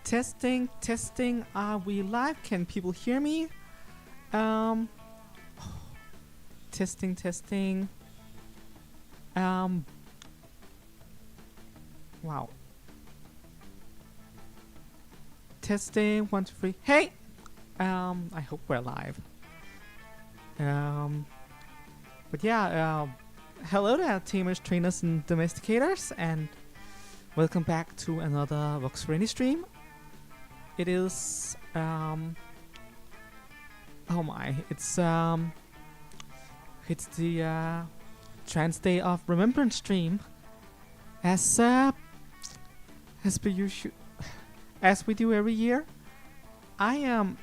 Testing, testing. Are we live? Can people hear me? Um, testing, testing. Um, wow. Testing, 1, 2, 3. Hey! I hope we're live. But yeah, hello there, tamers, trainers, and domesticators, and welcome back to another Vox Syreni stream. It is, oh my, it's the Trans Day of Remembrance stream, as per usual, as we do every year. I am.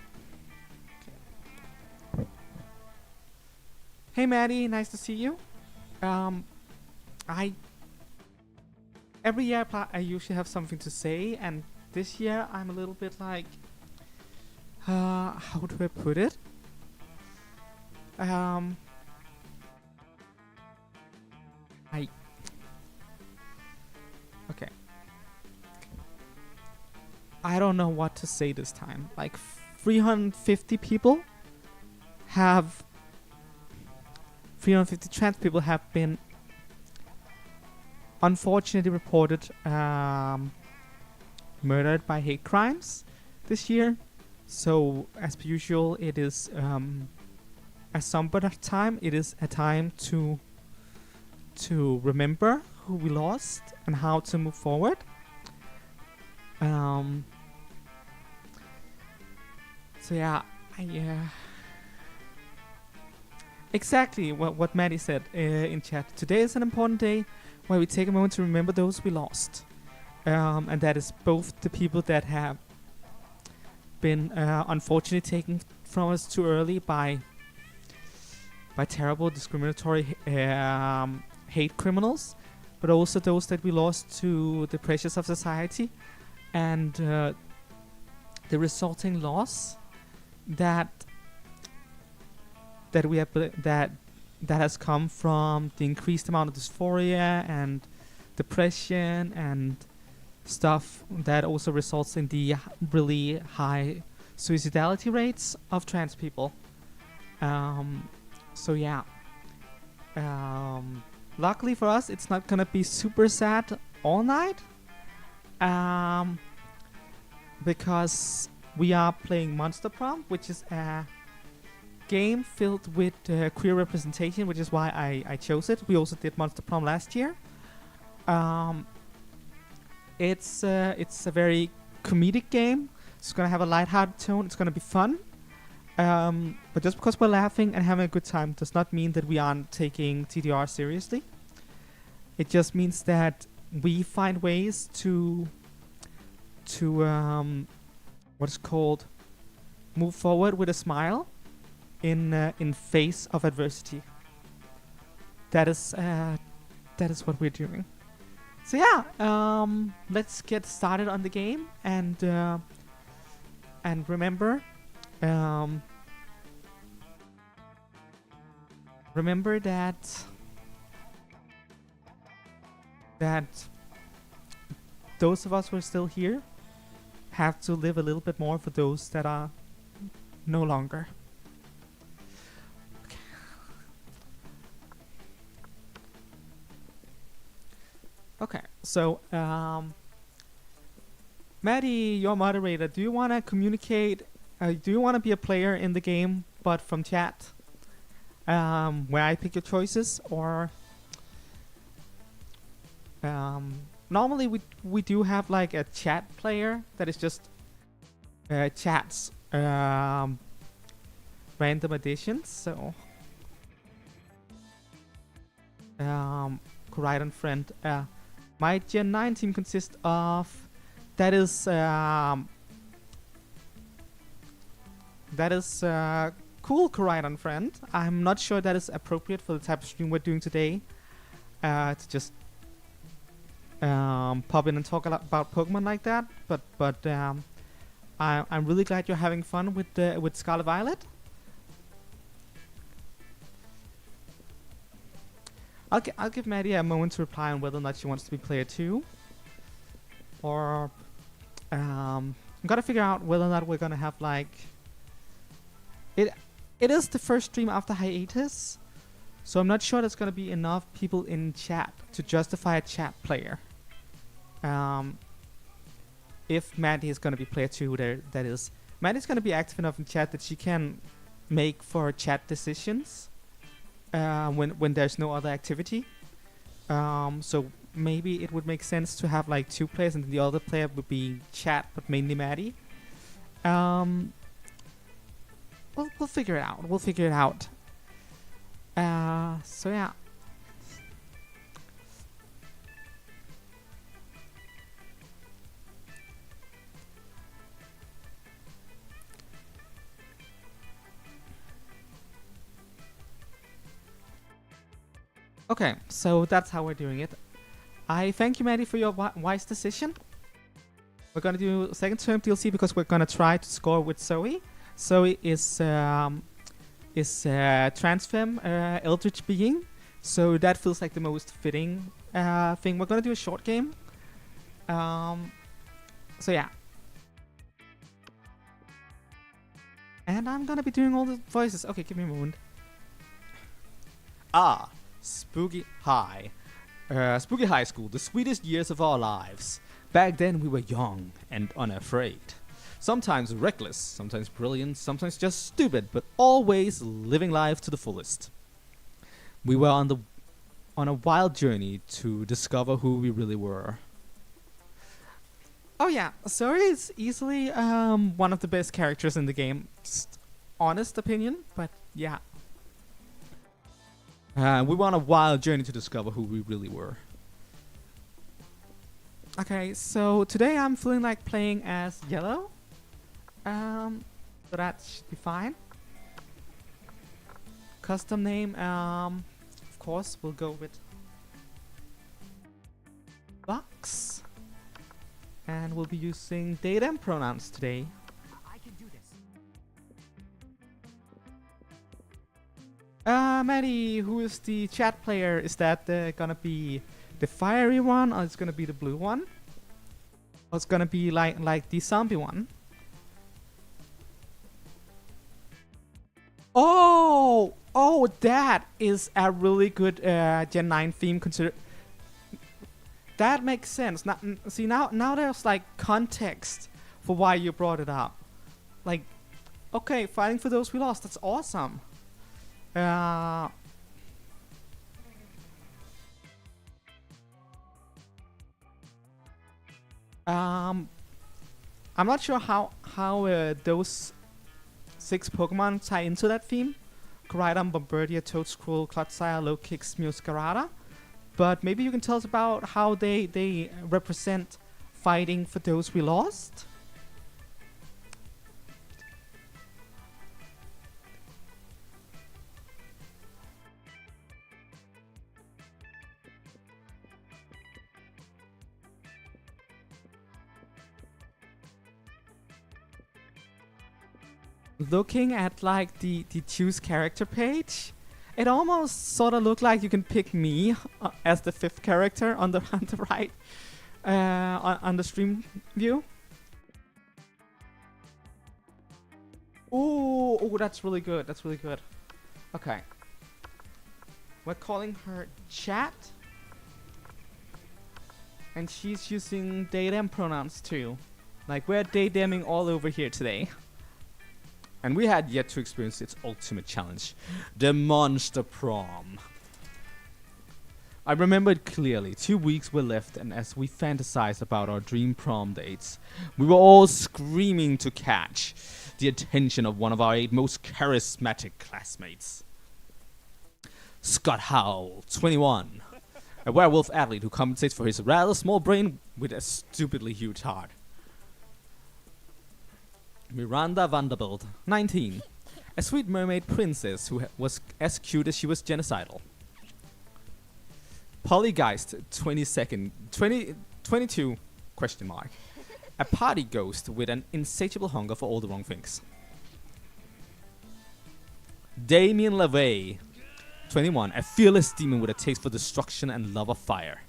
Hey Maddie, nice to see you. Every year I usually have something to say, and this year I'm a little bit like, how do I put it? Okay. I don't know what to say this time. Like 350 people have 350 trans people have been unfortunately reported murdered by hate crimes this year. So as per usual, it is a somber time. It is a time to remember who we lost and how to move forward. So yeah, exactly what Maddie said in chat. Today is an important day where we take a moment to remember those we lost. And that is both the people that have been unfortunately taken from us too early by terrible discriminatory hate criminals, but also those that we lost to the pressures of society and the resulting loss that we have that has come from the increased amount of dysphoria and depression and stuff that also results in the really high suicidality rates of trans people. So yeah, luckily for us, it's not gonna be super sad all night, because we are playing Monster Prom, which is a game filled with queer representation, which is why I chose it. We also did Monster Prom last year. It's a very comedic game. It's gonna have a lighthearted tone. It's gonna be fun. But just because we're laughing and having a good time does not mean that we aren't taking TDOR seriously. It just means that we find ways to what's called move forward with a smile in face of adversity. That is what we're doing. So yeah, let's get started on the game and remember that those of us who are still here have to live a little bit more for those that are no longer. Okay, so Maddie, your moderator, do you want to communicate? Do you want to be a player in the game, but from chat, where I pick your choices, or normally we do have like a chat player that is just chats random additions. So Corridon friend. My Gen 9 team consists of cool Corridon friend. I'm not sure that is appropriate for the type of stream we're doing today. To just pop in and talk a lot about Pokemon like that. But I'm really glad you're having fun with Scarlet Violet. I'll give Maddie a moment to reply on whether or not she wants to be player 2. Or gotta figure out whether or not we're gonna have like it. It is the first stream after hiatus, so I'm not sure there's gonna be enough people in chat to justify a chat player. If Maddie is gonna be player 2, that is, Maddie's gonna be active enough in chat that she can make for chat decisions when there's no other activity. So maybe it would make sense to have like 2 players, and the other player would be chat, but mainly Maddie. We'll figure it out. We'll figure it out. So yeah. Okay, so that's how we're doing it. I thank you, Maddie, for your wise decision. We're gonna do second term DLC because we're gonna try to score with Zoe. Zoe is transfem eldritch being, so that feels like the most fitting thing. We're gonna do a short game. So yeah. And I'm gonna be doing all the voices. Okay, give me a moment. Spooky High. Spooky High School, the sweetest years of our lives. Back then we were young and unafraid. Sometimes reckless, sometimes brilliant, sometimes just stupid, but always living life to the fullest. We were on a wild journey to discover who we really were. Oh yeah, Zoe is easily one of the best characters in the game. Just honest opinion, but yeah. We were on a wild journey to discover who we really were. Okay, so today I'm feeling like playing as Yellow. So that should be fine. Custom name, of course, we'll go with Vox. And we'll be using they them pronouns today. I can do this. Maddie, who is the chat player? Is that gonna be the fiery one, or it's gonna be the blue one? Or it's gonna be like the zombie one? Oh, that is a really good Gen 9 theme. That makes sense. Now there's like context for why you brought it up. Like, okay, fighting for those we lost. That's awesome. I'm not sure how those 6 Pokemon tie into that theme. Koraidon, Bombardier, Toedscruel, Clodsire, Lokix, Meowscarada. But maybe you can tell us about how they represent fighting for those we lost? Looking at like the choose character page, it almost sort of looked like you can pick me as the 5th character on the right, on the stream view. Oh, that's really good. That's really good. Okay, we're calling her Chat, and she's using they them pronouns too. Like, we're they theming all over here today. And we had yet to experience its ultimate challenge, the monster prom. I remember it clearly. 2 weeks were left, and as we fantasized about our dream prom dates, we were all screaming to catch the attention of one of our 8 most charismatic classmates. Scott Howell, 21, a werewolf athlete who compensates for his rather small brain with a stupidly huge heart. Miranda Vanderbilt, 19, a sweet mermaid princess who was as cute as she was genocidal. Polygeist, 22, question mark, a party ghost with an insatiable hunger for all the wrong things. Damien LaVey, 21, a fearless demon with a taste for destruction and love of fire.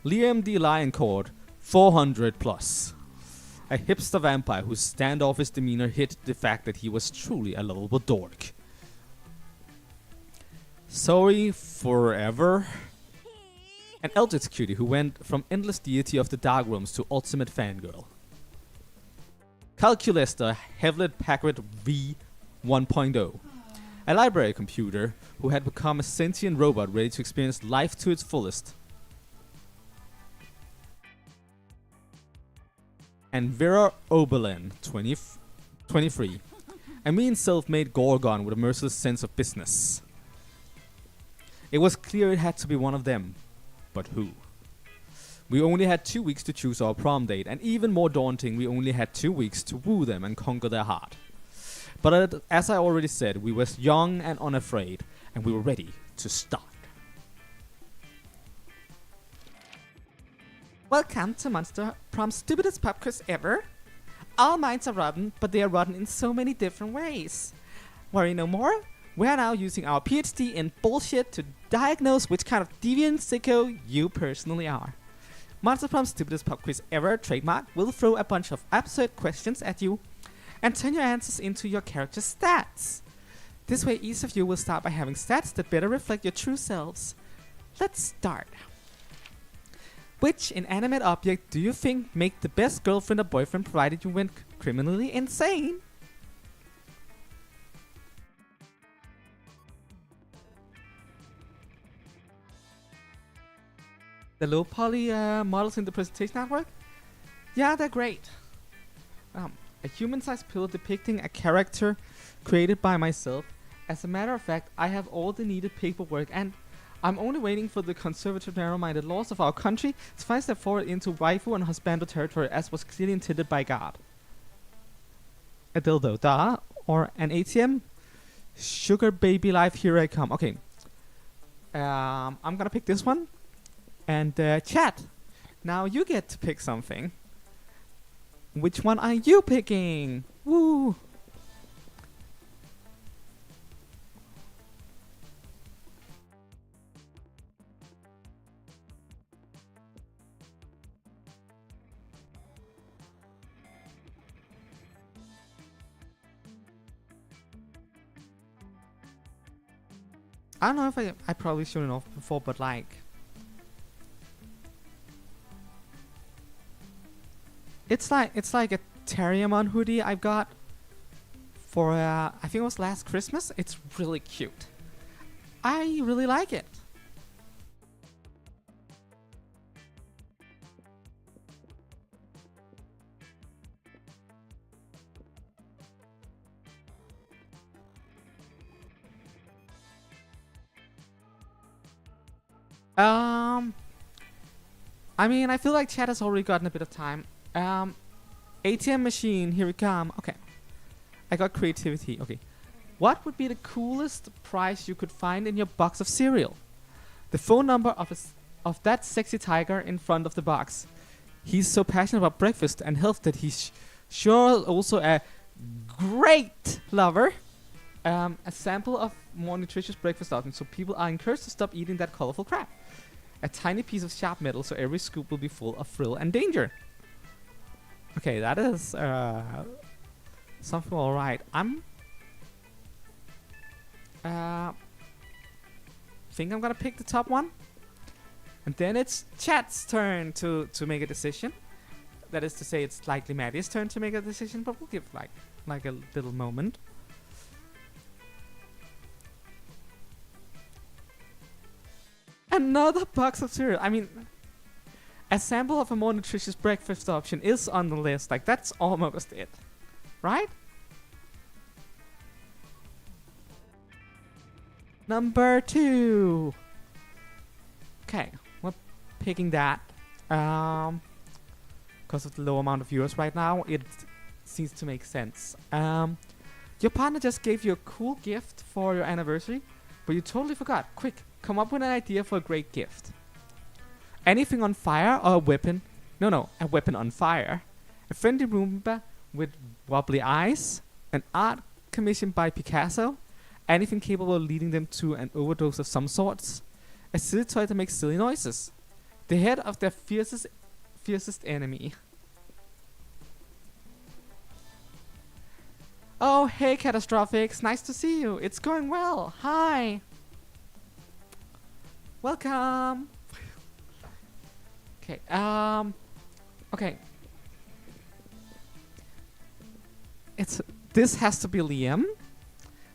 Liam D. Lioncourt, 400 plus. a hipster vampire whose standoffish demeanor hid the fact that he was truly a lovable dork. Sorry forever. An eldritch cutie who went from endless deity of the dark rooms to ultimate fangirl. Calculester Hewlett Packard V 1.0. A library computer who had become a sentient robot ready to experience life to its fullest. And Vera Oberlin, 23. A mean self-made Gorgon with a merciless sense of business. It was clear it had to be one of them. But who? We only had 2 weeks to choose our prom date, and even more daunting, we only had 2 weeks to woo them and conquer their heart. But as I already said, we were young and unafraid, and we were ready to start. Welcome to Monster Prom's stupidest pub quiz ever. All minds are rotten, but they are rotten in so many different ways. Worry no more. We are now using our PhD in bullshit to diagnose which kind of deviant sicko you personally are. Monster Prom's stupidest pub quiz ever trademark will throw a bunch of absurd questions at you and turn your answers into your character's stats. This way each of you will start by having stats that better reflect your true selves. Let's start. Which inanimate object do you think make the best girlfriend or boyfriend provided you went criminally insane? The low poly models in the presentation artwork? Yeah, they're great. A human-sized pillow depicting a character created by myself. As a matter of fact, I have all the needed paperwork and I'm only waiting for the conservative narrow-minded laws of our country to finally step forward into waifu and husbando territory as was clearly intended by God. A dildo, da, or an ATM? Sugar baby life, here I come. Okay. I'm gonna pick this one. And chat, now you get to pick something. Which one are you picking? Woo! I don't know if I probably shouldn't have before, but like, it's like a Terriamon hoodie I've got for I think it was last Christmas. It's really cute. I really like it. I mean, I feel like chat has already gotten a bit of time. ATM machine, here we come. Okay. I got creativity. Okay. What would be the coolest prize you could find in your box of cereal? The phone number of that sexy tiger in front of the box. He's so passionate about breakfast and health that he's sure also a great lover. A sample of more nutritious breakfast options so people are encouraged to stop eating that colorful crap. A tiny piece of sharp metal so every scoop will be full of thrill and danger. Okay, that is something alright. I'm think I'm gonna pick the top one. And then it's chat's turn to make a decision. That is to say, it's likely Maddie's turn to make a decision, but we'll give like a little moment. Another box of cereal. I mean, a sample of a more nutritious breakfast option is on the list. Like, that's almost it. Right? Number 2. Okay, we're picking that. Because of the low amount of viewers right now, it seems to make sense. Your partner just gave you a cool gift for your anniversary, but you totally forgot. Quick, come up with an idea for a great gift. Anything on fire or a weapon? No, a weapon on fire. A friendly Roomba with wobbly eyes. An art commissioned by Picasso. Anything capable of leading them to an overdose of some sorts. A silly toy that makes silly noises. The head of their fiercest enemy. Oh, hey, Catastrophics. Nice to see you. It's going well. Hi. Welcome. Okay. Okay. This has to be Liam.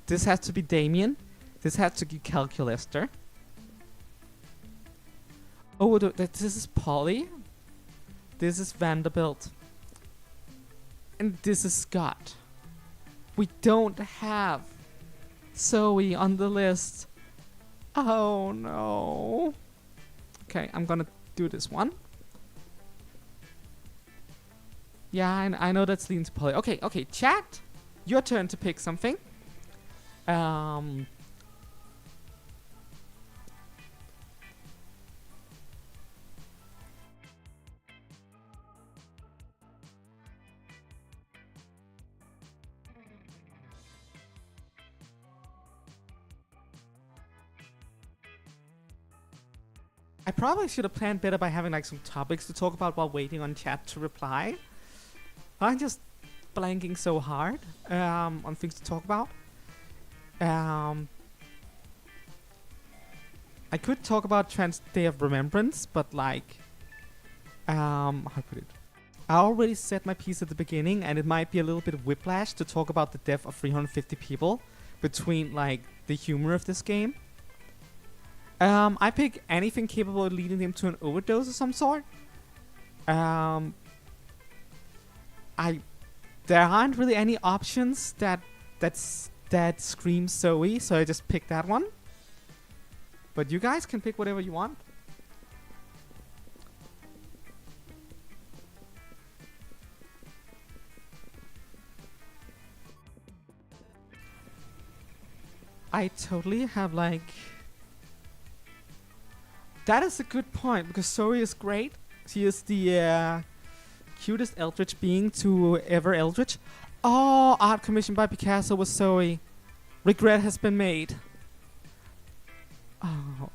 This has to be Damien. This has to be Calculister. Oh, this is Polly. This is Vanderbilt. And this is Scott. We don't have Zoe on the list. Oh no. Okay, I'm gonna do this one. Yeah, I know that's leans Polly. Okay, chat. Your turn to pick something. I probably should have planned better by having like some topics to talk about while waiting on chat to reply. I'm just blanking so hard on things to talk about. I could talk about Trans Day of Remembrance, but like, how to put it? I already said my piece at the beginning, and it might be a little bit of whiplash to talk about the death of 350 people between like the humor of this game. I pick anything capable of leading them to an overdose of some sort. There aren't really any options that scream Zoe, so I just picked that one. But you guys can pick whatever you want. I totally have like... That is a good point, because Zoe is great. She is the cutest Eldritch being to ever Eldritch. Oh, art commissioned by Picasso was Zoe. Regret has been made. Oh.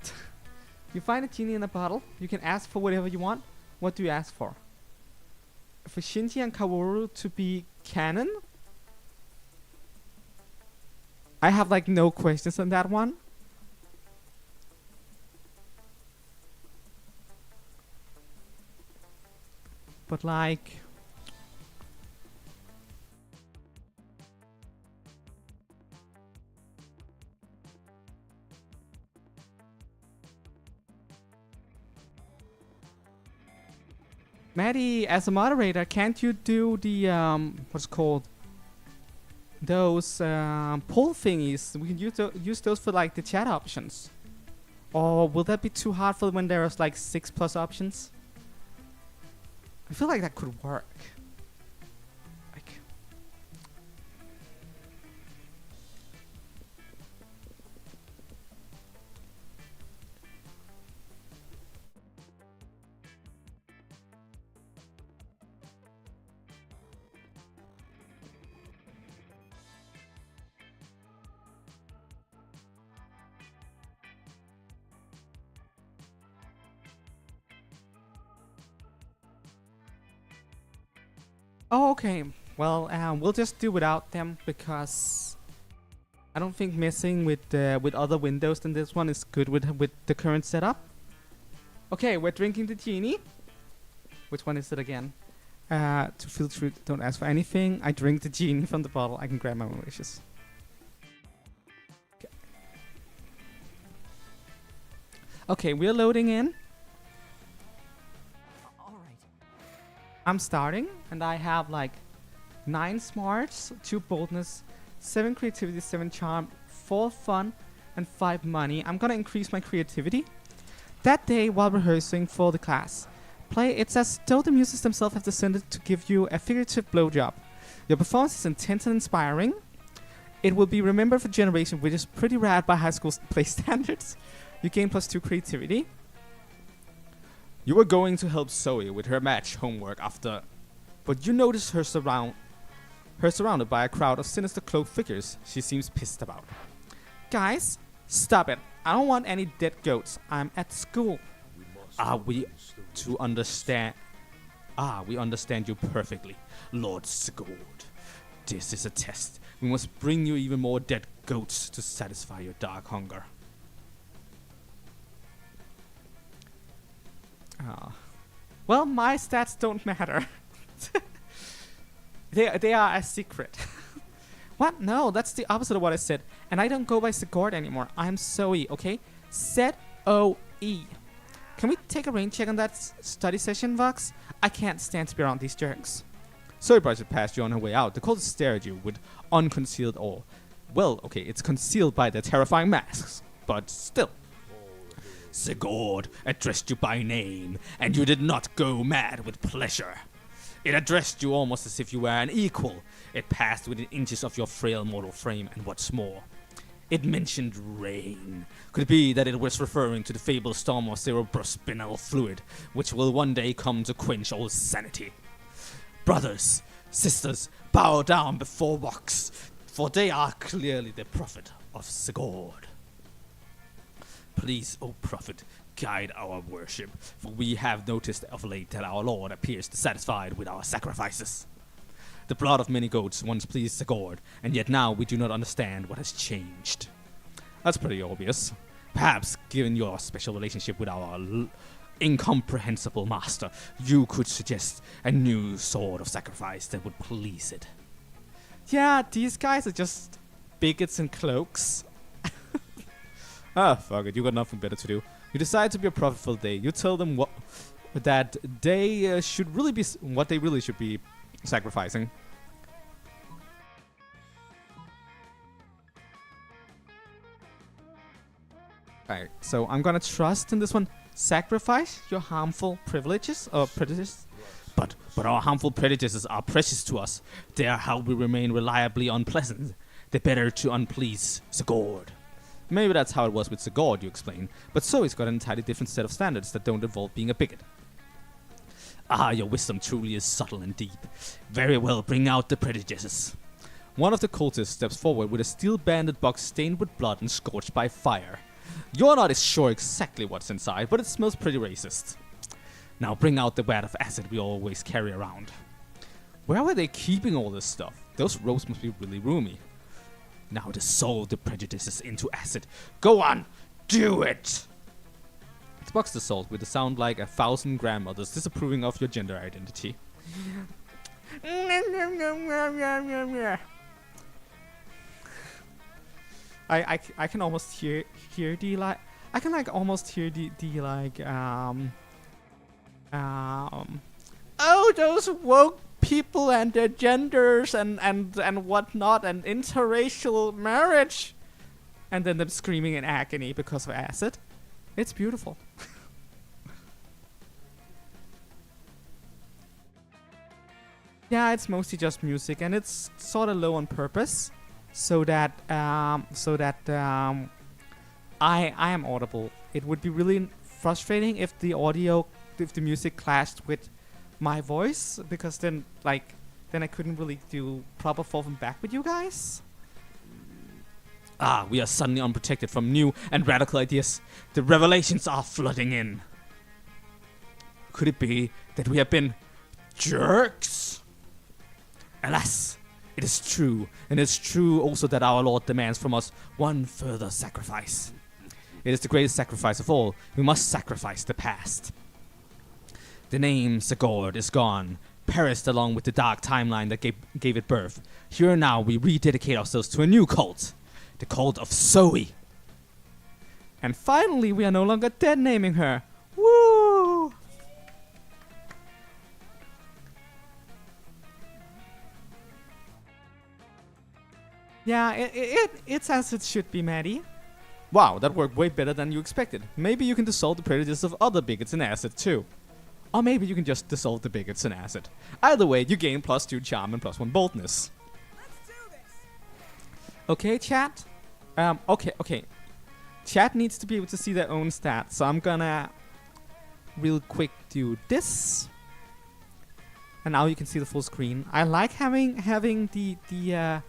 You find a genie in a bottle. You can ask for whatever you want. What do you ask for? For Shinji and Kaworu to be canon? I have like no questions on that one. But like... Maddie, as a moderator, can't you do the, what's it called? Those poll thingies? We can use those for like the chat options. Or will that be too hard for when there's like 6+ options? I feel like that could work. Like... Oh, okay. Well, we'll just do without them because I don't think messing with other windows than this one is good with the current setup. Okay, we're drinking the genie. Which one is it again? To feel truth, don't ask for anything. I drink the genie from the bottle. I can grab my own wishes. Okay, we're loading in. I'm starting, and I have like 9 smarts, 2 boldness, 7 creativity, 7 charm, 4 fun, and 5 money. I'm gonna increase my creativity. That day, while rehearsing for the class, it's as though the muses themselves have descended to give you a figurative blowjob. Your performance is intense and inspiring. It will be remembered for generations, which is pretty rad by high school play standards. You gain +2 creativity. You were going to help Zoe with her match homework after, but you notice her surrounded by a crowd of sinister cloaked figures she seems pissed about. Guys, stop it. I don't want any dead goats. I'm at school. We understand you perfectly, Lord Sigurd. This is a test. We must bring you even more dead goats to satisfy your dark hunger. Well, my stats don't matter. They are a secret. What? No, that's the opposite of what I said. And I don't go by Sigurd anymore. I'm Zoe, okay? Z-O-E. Can we take a rain check on that study session, Vox? I can't stand to be around these jerks. Zoe brushed past you on her way out. The cultists stare at you with unconcealed awe. Well, okay, it's concealed by their terrifying masks, but still. Sigurd addressed you by name, and you did not go mad with pleasure. It addressed you almost as if you were an equal. It passed within inches of your frail mortal frame, and what's more, it mentioned rain. Could it be that it was referring to the fabled storm of cerebrospinal fluid, which will one day come to quench all sanity? Brothers, sisters, bow down before Vox, for they are clearly the prophet of Sigurd. Please, O prophet, guide our worship, for we have noticed of late that our Lord appears dissatisfied with our sacrifices. The blood of many goats once pleased Sigurd, and yet now we do not understand what has changed. That's pretty obvious. Perhaps, given your special relationship with our incomprehensible master, you could suggest a new sort of sacrifice that would please it. Yeah, these guys are just bigots in cloaks. Ah, fuck it, you got nothing better to do. You decide to be a prophet for the day. You tell them that they should really be what they really should be sacrificing. Alright, so I'm gonna trust in this one. Sacrifice your harmful privileges or prejudices. But our harmful prejudices are precious to us. They are how we remain reliably unpleasant. They're better to unplease Sigurd. Maybe that's how it was with Sigurd, you explain, but Zoe's got an entirely different set of standards that don't involve being a bigot. Ah, your wisdom truly is subtle and deep. Very well, bring out the prejudices. One of the cultists steps forward with a steel-banded box stained with blood and scorched by fire. You're not as sure exactly what's inside, but it smells pretty racist. Now bring out the vat of acid we always carry around. Where were they keeping all this stuff? Those ropes must be really roomy. Now dissolve the prejudices into acid. Go on, do it! The box dissolved with a sound like 1,000 grandmothers disapproving of your gender identity. I can almost hear the like I can like almost hear the like oh, those woke people and their genders and whatnot and interracial marriage, and then them screaming in agony because of acid. It's beautiful. Yeah, it's mostly just music, and it's sort of low on purpose, so that I am audible. It would be really frustrating if the music clashed with my voice, because then I couldn't really do proper forth and back with you guys. Ah, we are suddenly unprotected from new and radical ideas. The revelations are flooding in. Could it be that we have been jerks? Alas, it is true, and it is true also that our Lord demands from us one further sacrifice. It is the greatest sacrifice of all. We must sacrifice the past. The name Sigurd is gone, perished along with the dark timeline that gave it birth. Here now we rededicate ourselves to a new cult, the cult of Zoe. And finally we are no longer dead naming her. Woo! Yeah, it's as it should be, Maddie. Wow, that worked way better than you expected. Maybe you can dissolve the prejudices of other bigots in acid too. Or maybe you can just dissolve the bigots in acid. Either way, you gain +2 charm and +1 boldness. Let's do this. Okay, chat. Okay. Chat needs to be able to see their own stats, so I'm gonna real quick do this. And now you can see the full screen. I like having the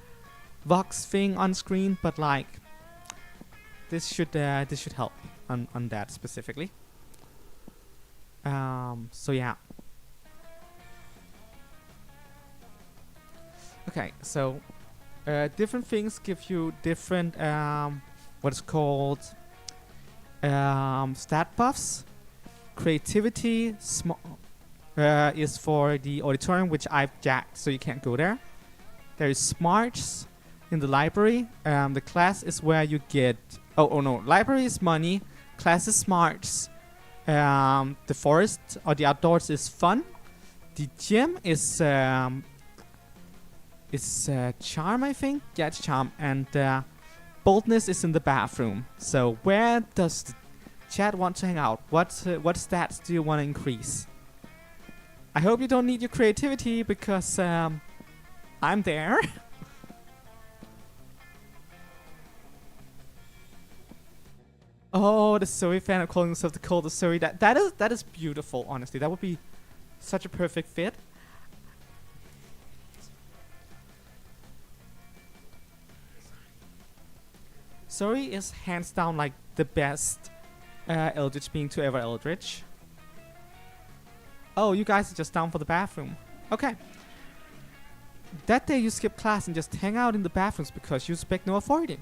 Vox thing on screen, but like this should help on that specifically. So yeah. Okay, so Different things give you different what is called stat buffs. Creativity is for the auditorium, which I've jacked, so you can't go there. There is smarts in the library. The class is where you get. Oh no! Library is money. Class is smarts. The forest or the outdoors is fun. The gym is charm, I think. Yeah, it's charm. And boldness is in the bathroom. So where does the chat want to hang out? What stats do you want to increase? I hope you don't need your creativity because I'm there. Oh, the Zoe fan of calling himself the coldest Zoe. That is beautiful, honestly. That would be such a perfect fit. Zoe is hands down like the best Eldritch being to ever Eldritch. Oh, you guys are just down for the bathroom. Okay. That day you skip class and just hang out in the bathrooms because you expect no authority.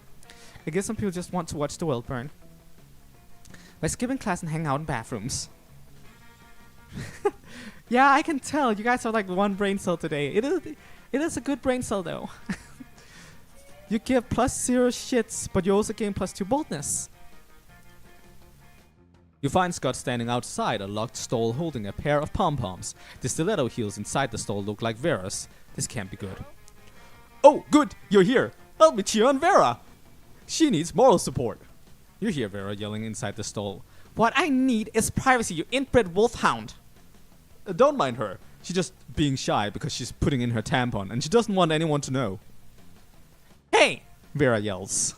I guess some people just want to watch the world burn. By skipping class and hang out in bathrooms. Yeah, I can tell. You guys are like one brain cell today. It is a good brain cell though. You give +0 shits, but you also gain +2 boldness. You find Scott standing outside a locked stall holding a pair of pom-poms. The stiletto heels inside the stall look like Vera's. This can't be good. Oh, good! You're here! Help me cheer on Vera! She needs moral support. You hear Vera yelling inside the stall. What I need is privacy, you inbred wolfhound! Don't mind her. She's just being shy because she's putting in her tampon and she doesn't want anyone to know. Hey! Vera yells.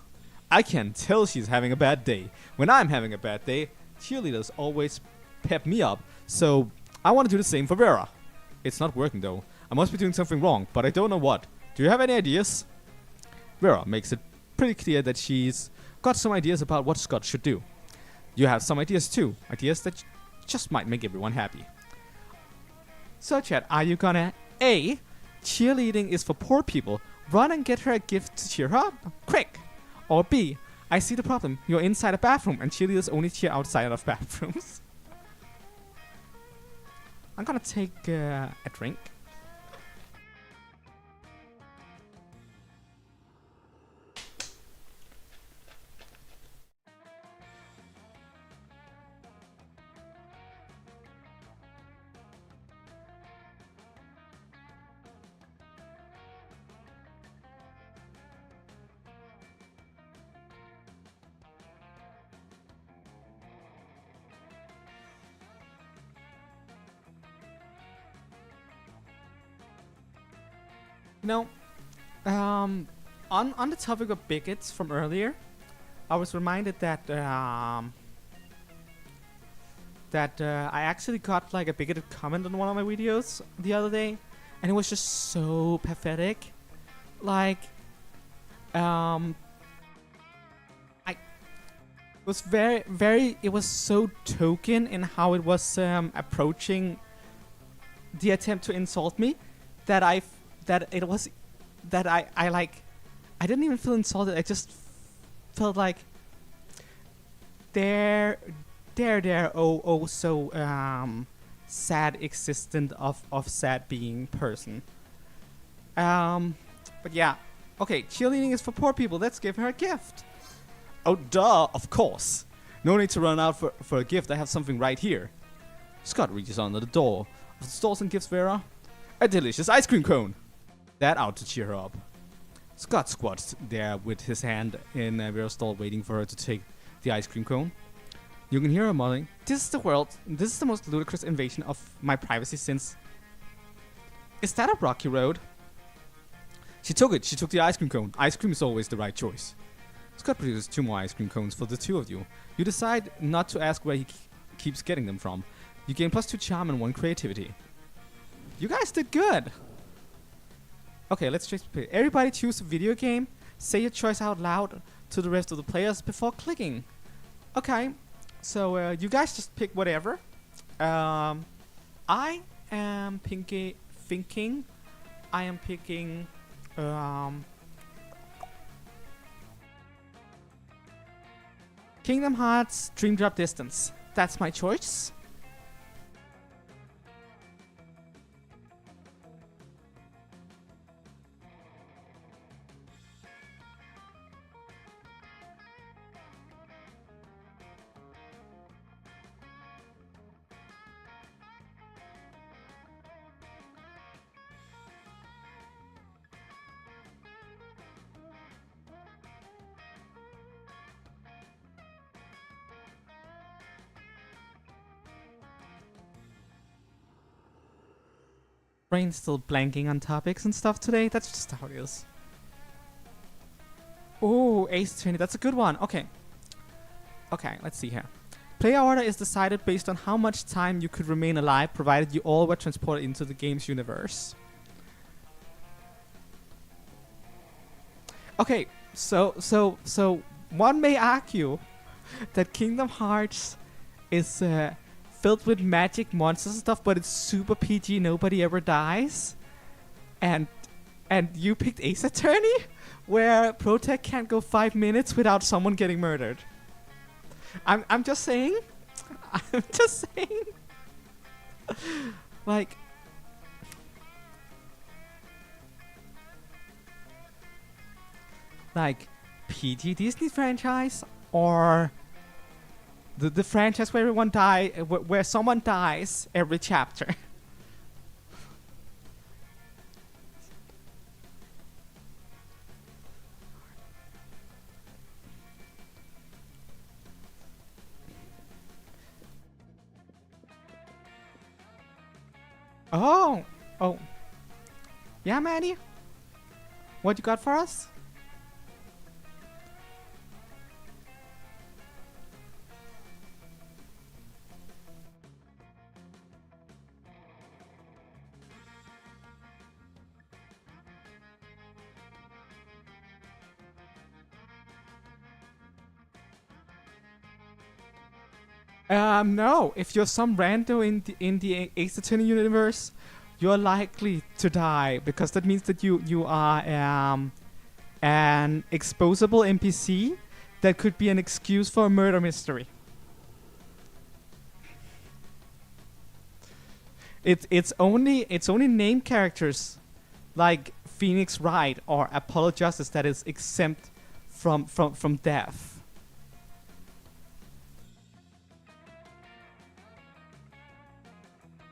I can tell she's having a bad day. When I'm having a bad day, cheerleaders always pep me up, so I want to do the same for Vera. It's not working though. I must be doing something wrong, but I don't know what. Do you have any ideas? Vera makes it pretty clear that she's got some ideas about what Scott should do. You have some ideas too. Ideas that just might make everyone happy. So chat, are you gonna A. Cheerleading is for poor people. Run and get her a gift to cheer her up. Quick! Or B. I see the problem. You're inside a bathroom and cheerleaders only cheer outside of bathrooms. I'm gonna take a drink. You know, on the topic of bigots from earlier, I was reminded that I actually got like a bigoted comment on one of my videos the other day, and it was just so pathetic. Like, it was it was so token in how it was approaching the attempt to insult me that I didn't even feel insulted. I just felt like there oh so sad existent of sad being person. But yeah, okay, cheerleading is for poor people. Let's give her a gift. Oh duh, of course. No need to run out for a gift. I have something right here. Scott reaches under the door of the stalls and gives Vera a delicious ice cream cone. That out to cheer her up. Scott squats there with his hand in Vera's stall waiting for her to take the ice cream cone. You can hear her muttering, "This is the world. This is the most ludicrous invasion of my privacy since..." Is that a rocky road? She took it. She took the ice cream cone. Ice cream is always the right choice. Scott produces 2 more ice cream cones for the 2 of you. You decide not to ask where he keeps getting them from. You gain +2 charm and 1 creativity. You guys did good. Okay, let's just play. Everybody choose a video game. Say your choice out loud to the rest of the players before clicking. Okay, so you guys just pick whatever. I am thinking I am picking Kingdom Hearts Dream Drop Distance. That's my choice. Brain's still blanking on topics and stuff today. That's just how it is. Oh, Ace Attorney. That's a good one. Okay. Okay, let's see here. Player order is decided based on how much time you could remain alive, provided you all were transported into the game's universe. Okay, so one may argue that Kingdom Hearts is filled with magic monsters and stuff, but it's super PG. Nobody ever dies, and you picked Ace Attorney, where Protect can't go 5 minutes without someone getting murdered. I'm just saying. I'm just saying. Like. Like, PG Disney franchise or the franchise where everyone where someone dies every chapter. Oh, yeah, Maddie. What you got for us? No. If you're some rando in the Ace Attorney universe, you're likely to die because that means that you are an exposable NPC that could be an excuse for a murder mystery. It's only named characters like Phoenix Wright or Apollo Justice that is exempt from death.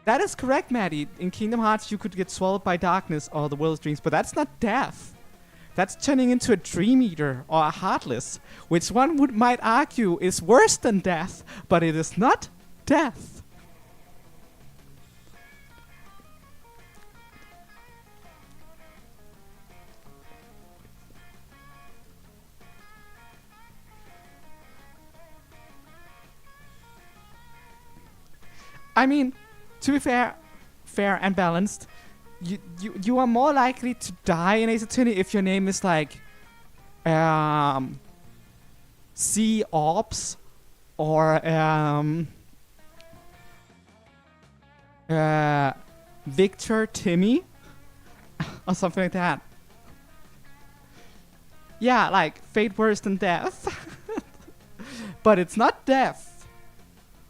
That is correct, Maddie. In Kingdom Hearts, you could get swallowed by darkness or the world's dreams, but that's not death. That's turning into a Dream Eater or a Heartless, which one might argue is worse than death, but it is not death. I mean, to be fair and balanced, you are more likely to die in Ace Attorney if your name is like C Ops or Victor Timmy or something like that. Yeah, like fate worse than death. But it's not death.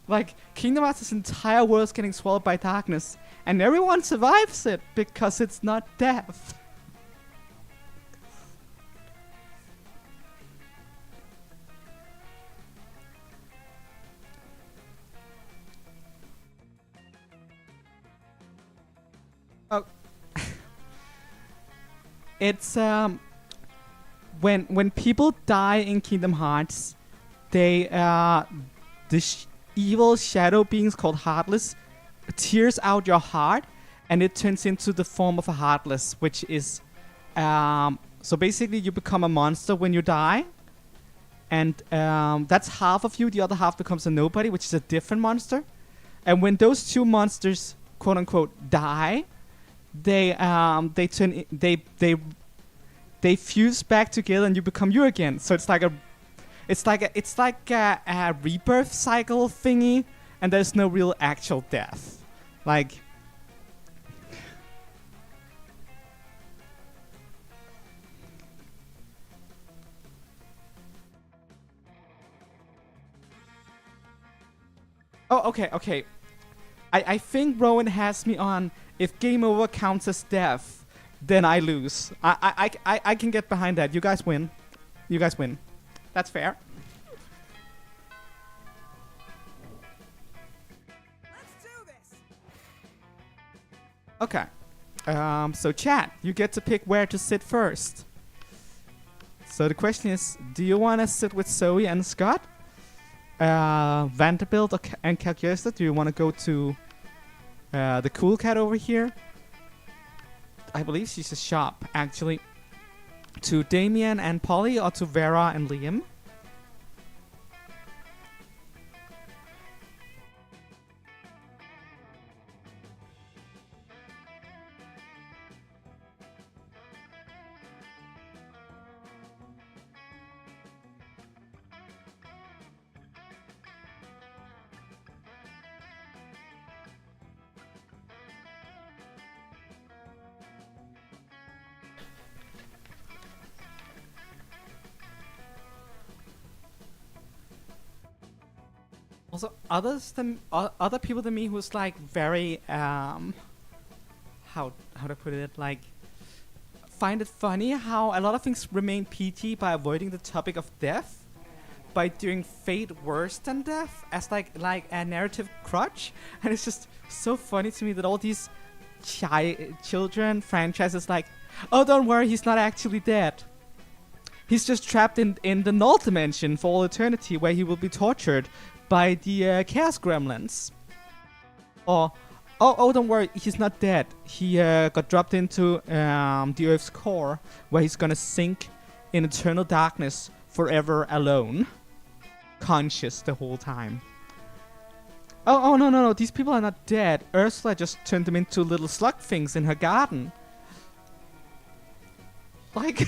Like, Kingdom Hearts' entire world's getting swallowed by darkness, and everyone survives it because it's not death. Oh. It's, when people die in Kingdom Hearts, they, evil shadow beings called Heartless tears out your heart, and it turns into the form of a Heartless, which is so basically you become a monster when you die, and that's half of you. The other half becomes a nobody, which is a different monster. And when those two monsters, quote unquote, die, they fuse back together, and you become you again. So it's like a rebirth cycle thingy, and there's no real actual death. Like, Oh, okay, okay. I think Rowan has me on. If game over counts as death, then I lose. I can get behind that. You guys win. You guys win. That's fair. Let's do this. Okay. So chat, you get to pick where to sit first. So the question is, do you want to sit with Zoe and Scott? Vanderbilt and Calculator? Do you want to go to the cool cat over here? I believe she's a shop, actually. To Damien and Polly, or to Vera and Liam? Also, other people than me who's like very how to put it, like find it funny how a lot of things remain PG by avoiding the topic of death, by doing fate worse than death as like a narrative crutch, and it's just so funny to me that all these children franchises like, oh, don't worry, he's not actually dead. He's just trapped in the null dimension for all eternity, where he will be tortured by the chaos gremlins. Or, oh, don't worry, he's not dead. He got dropped into the Earth's core, where he's gonna sink in eternal darkness forever alone, conscious the whole time. Oh, no, these people are not dead. Ursula just turned them into little slug things in her garden. Like,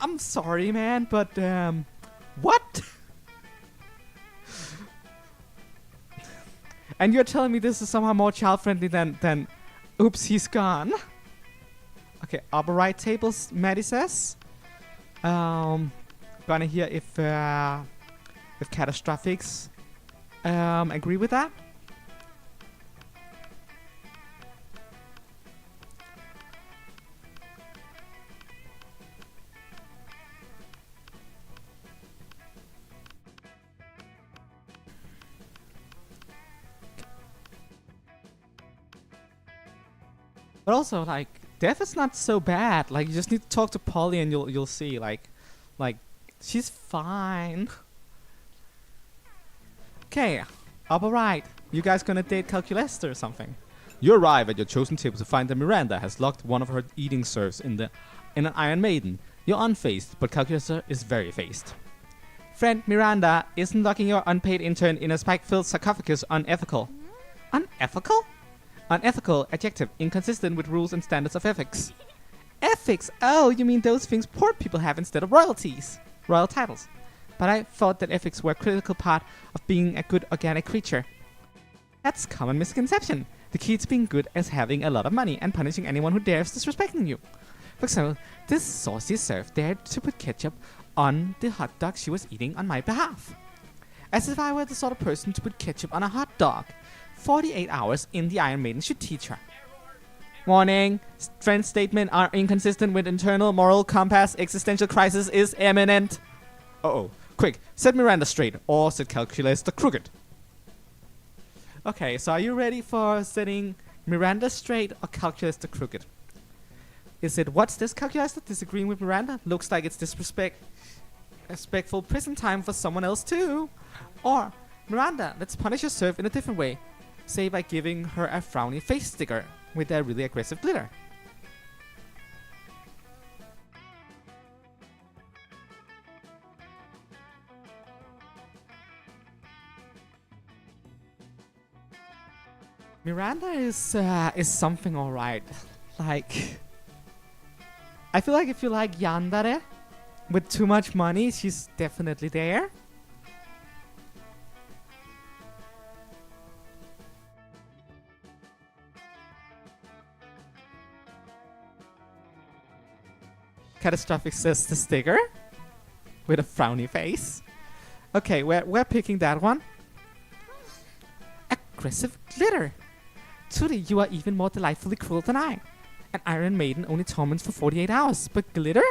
I'm sorry, man, but what? And you're telling me this is somehow more child-friendly than oops, he's gone? Okay, upper right tables, Maddie says. Gonna hear if Catastrophics agree with that. But also, like, death is not so bad. Like, you just need to talk to Polly and you'll see, like, she's fine. Okay, upper right. You guys gonna date Calculester or something? You arrive at your chosen table to find that Miranda has locked one of her eating serves in an Iron Maiden. You're unfazed, but Calculester is very phased. Friend Miranda, isn't locking your unpaid intern in a spike-filled sarcophagus unethical? Unethical? Unethical, adjective, inconsistent with rules and standards of ethics. Ethics? Oh, you mean those things poor people have instead of royalties. Royal titles. But I thought that ethics were a critical part of being a good organic creature. That's common misconception. The key to being good is having a lot of money and punishing anyone who dares disrespecting you. For example, this saucy serf dared to put ketchup on the hot dog she was eating on my behalf. As if I were the sort of person to put ketchup on a hot dog. 48 hours in the Iron Maiden should teach her. Warning, friend statement are inconsistent with internal moral compass. Existential crisis is imminent. Uh-oh. Quick, set Miranda straight, or set Calculator crooked. Okay, so are you ready for setting Miranda straight or Calculator crooked? Is it, what's this, Calculator? Disagreeing with Miranda? Looks like it's disrespectful prison time for someone else too. Or, Miranda, let's punish your serf in a different way. Say by giving her a frowny face sticker with a really aggressive glitter. Miranda is something alright. Like, I feel like if you like yandere with too much money, she's definitely there. Catastrophic says the sticker with a frowny face. Okay, we're picking that one. aggressive glitter. Truly, you are even more delightfully cruel than I. An Iron Maiden only torments for 48 hours, but glitter?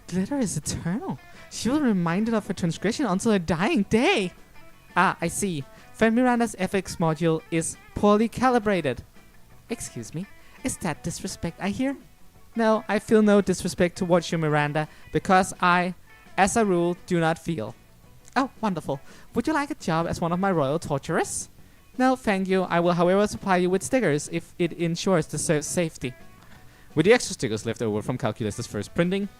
Glitter is eternal. She will be reminded of her transgression until her dying day. Ah, I see. Friend Miranda's ethics module is poorly calibrated. Excuse me, is that disrespect I hear? No, I feel no disrespect towards you, Miranda, because I, as a rule, do not feel. Oh, wonderful. Would you like a job as one of my royal torturers? No, thank you. I will, however, supply you with stickers if it ensures the safety. With the extra stickers left over from Calculator's first printing,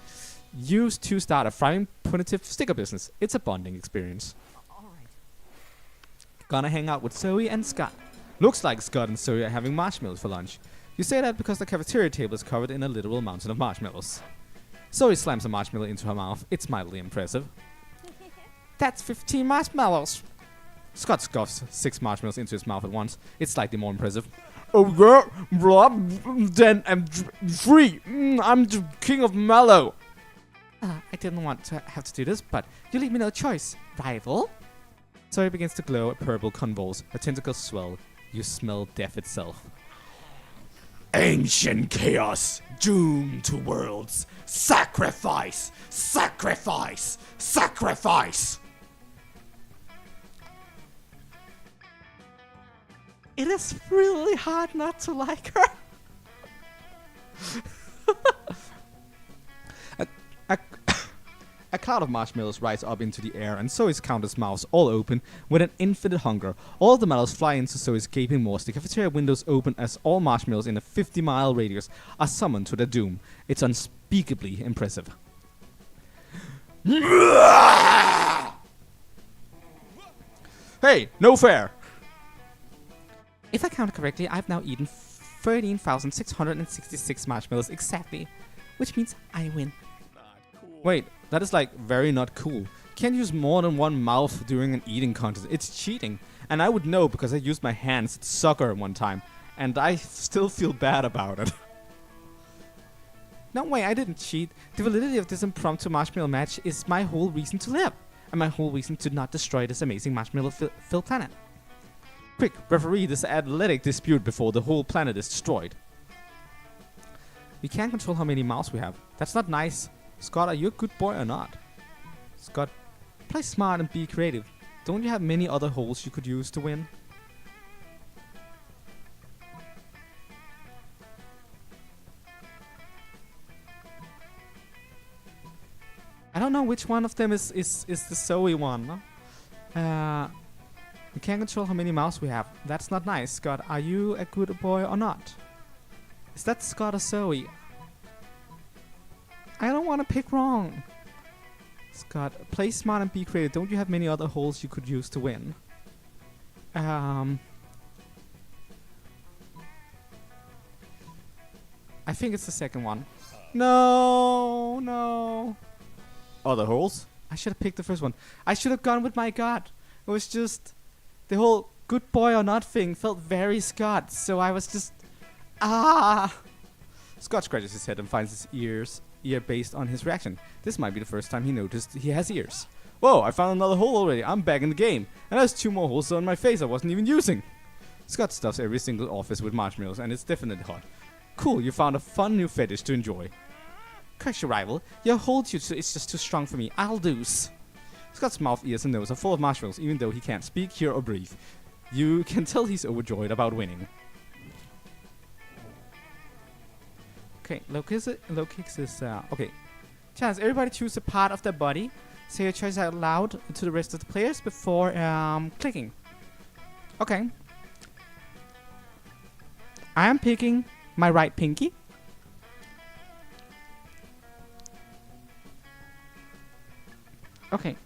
use to start a thriving punitive sticker business. It's a bonding experience. Alright. Gonna hang out with Zoe and Scott. Looks like Scott and Zoe are having marshmallows for lunch. You say that because the cafeteria table is covered in a literal mountain of marshmallows. Zoe slams a marshmallow into her mouth. It's mildly impressive. That's 15 marshmallows. Scott scoffs 6 marshmallows into his mouth at once. It's slightly more impressive. Oh yeah, blah, then I'm free. I'm the king of mallow. I didn't want to have to do this, but you leave me no choice, rival. Zoe begins to glow. A purple convulse. Her tentacles swell. You smell death itself. Ancient chaos, doomed to worlds. Sacrifice! Sacrifice! Sacrifice! It is really hard not to like her. A cloud of marshmallows rise up into the air, and Zoe's counter's mouths all open with an infinite hunger. All of the mallows fly into Zoe's gaping maws. The cafeteria windows open as all marshmallows in a 50-mile radius are summoned to their doom. It's unspeakably impressive. Hey, no fair! If I count correctly, I've now eaten 13,666 marshmallows exactly, which means I win. Wait, that is like very not cool. Can't use more than one mouth during an eating contest. It's cheating. And I would know because I used my hands at soccer one time. And I still feel bad about it. No way, I didn't cheat. The validity of this impromptu marshmallow match is my whole reason to live. And my whole reason to not destroy this amazing marshmallow-filled planet. Quick, referee this athletic dispute before the whole planet is destroyed. We can't control how many mouths we have. That's not nice. Scott, are you a good boy or not? Scott, play smart and be creative. Don't you have many other holes you could use to win? I don't know which one of them is the Zoe one. We can't control how many mouths we have. That's not nice. Scott, are you a good boy or not? Is that Scott or Zoe? I don't want to pick wrong. Scott, play smart and be creative. Don't you have many other holes you could use to win? I think it's the second one. No. Other holes? I should have picked the first one. I should have gone with my gut. It was just the whole good boy or not thing felt very Scott, so I was just Scott scratches his head and finds his ear based on his reaction. This might be the first time he noticed he has ears. Whoa, I found another hole already. I'm back in the game. And there's 2 more holes on my face I wasn't even using. Scott stuffs every single office with marshmallows, and it's definitely hot. Cool, you found a fun new fetish to enjoy. Curse your rival. Your hold is just too strong for me. I'll lose. Scott's mouth, ears, and nose are full of marshmallows, even though he can't speak, hear, or breathe. You can tell he's overjoyed about winning. Okay, low kicks is okay. Chance, everybody choose a part of their body. Say your choice out loud to the rest of the players before clicking. Okay. I am picking my right pinky. Okay.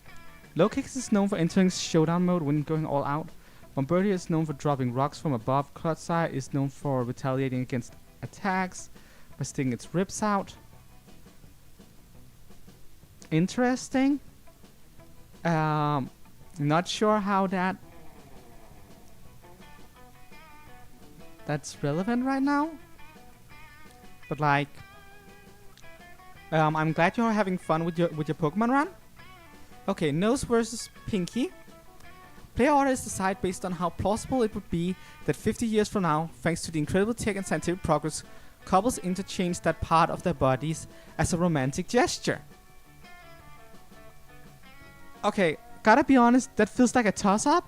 Low kicks is known for entering showdown mode when going all out. Bombardier is known for dropping rocks from above. Clotsire is known for retaliating against attacks by sticking its ribs out. Interesting. Not sure how that's relevant right now. But like, I'm glad you're having fun with your Pokemon run. Okay, nose versus pinky. Player orders decide based on how plausible it would be that 50 years from now, thanks to the incredible tech and scientific progress, couples interchange that part of their bodies as a romantic gesture. Okay, gotta be honest, that feels like a toss-up.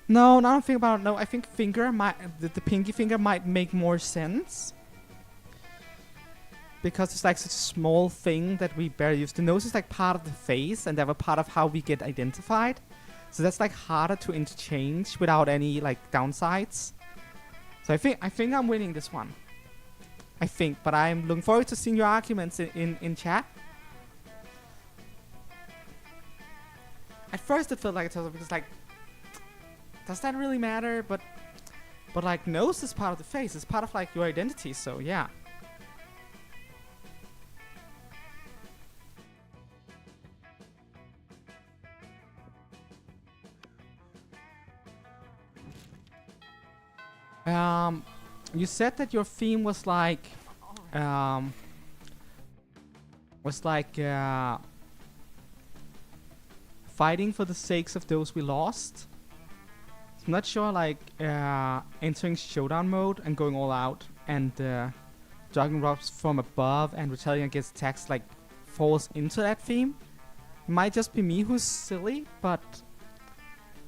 No, now I'm thinking about it. No, I think the pinky finger might make more sense. Because it's like such a small thing that we barely use. The nose is like part of the face and they have a part of how we get identified. So that's like harder to interchange without any like downsides. So I think I'm winning this one. I think, but I'm looking forward to seeing your arguments in chat. At first it felt like a toss-up because like, does that really matter? But like nose is part of the face. It's part of like your identity. So yeah. You said that your theme was like, fighting for the sakes of those we lost. I'm not sure, like, entering showdown mode and going all out and jogging rocks from above and retaliating against attacks, like, falls into that theme. It might just be me who's silly, but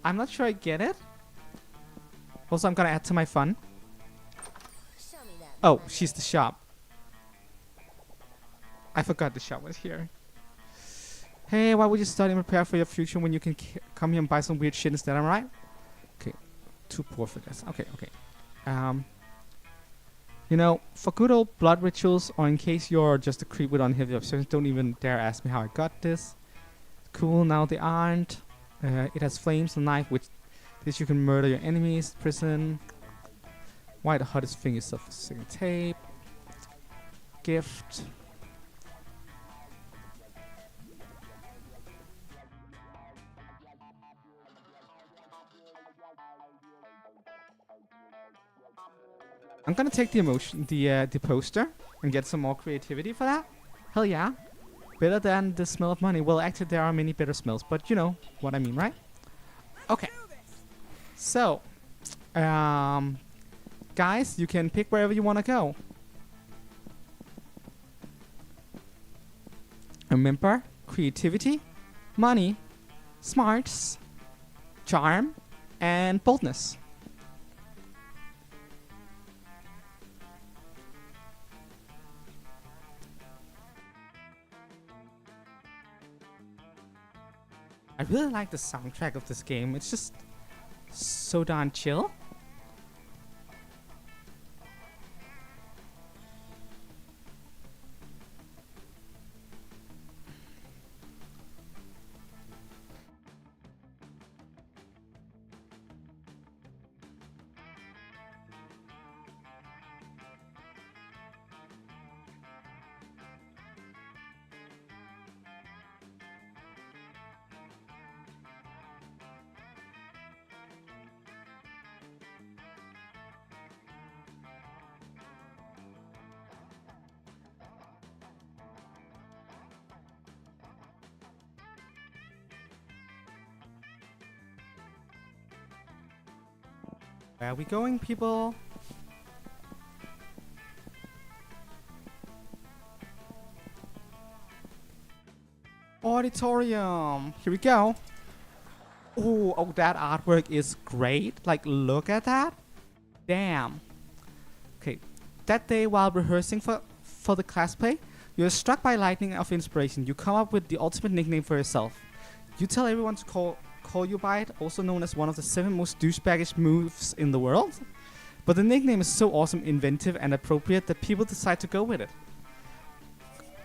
I'm not sure I get it. Also, I'm gonna add to my fun. Oh, she's the shop. I forgot the shop was here. Hey, why would you study and prepare for your future when you can come here and buy some weird shit instead, am I right? Okay, too poor for this. Okay. You know, for good old blood rituals, or in case you're just a creep with unhealthy obsessions, don't even dare ask me how I got this. Cool, now they aren't. It has flames, a knife, which this you can murder your enemies. Prison. Why the hottest thing is self-sticking tape. Gift. I'm gonna take the poster and get some more creativity for that. Hell yeah. Better than the smell of money. Well, actually there are many better smells, but you know what I mean, right? Okay. So, guys, you can pick wherever you want to go. Remember, creativity, money, smarts, charm, and boldness. I really like the soundtrack of this game. It's just so darn chill. Where are we going, people? Auditorium. Here we go. Oh, that artwork is great. Like, look at that. Damn. Okay. That day, while rehearsing for the class play, you're struck by lightning of inspiration. You come up with the ultimate nickname for yourself. You tell everyone to call you by it, also known as one of the 7 most douchebaggish moves in the world. But the nickname is so awesome, inventive, and appropriate that people decide to go with it.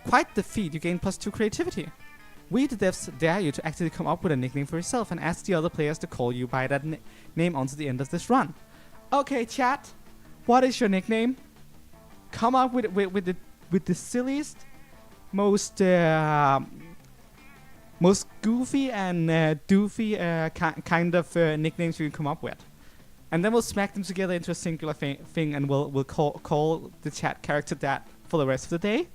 Quite the feat, you gain +2 creativity. We, the devs, dare you to actually come up with a nickname for yourself and ask the other players to call you by that name onto the end of this run. Okay, chat, what is your nickname? Come up with the silliest, most goofy and doofy kind of nicknames you can come up with, and then we'll smack them together into a singular thing, and we'll call the chat character that for the rest of the day.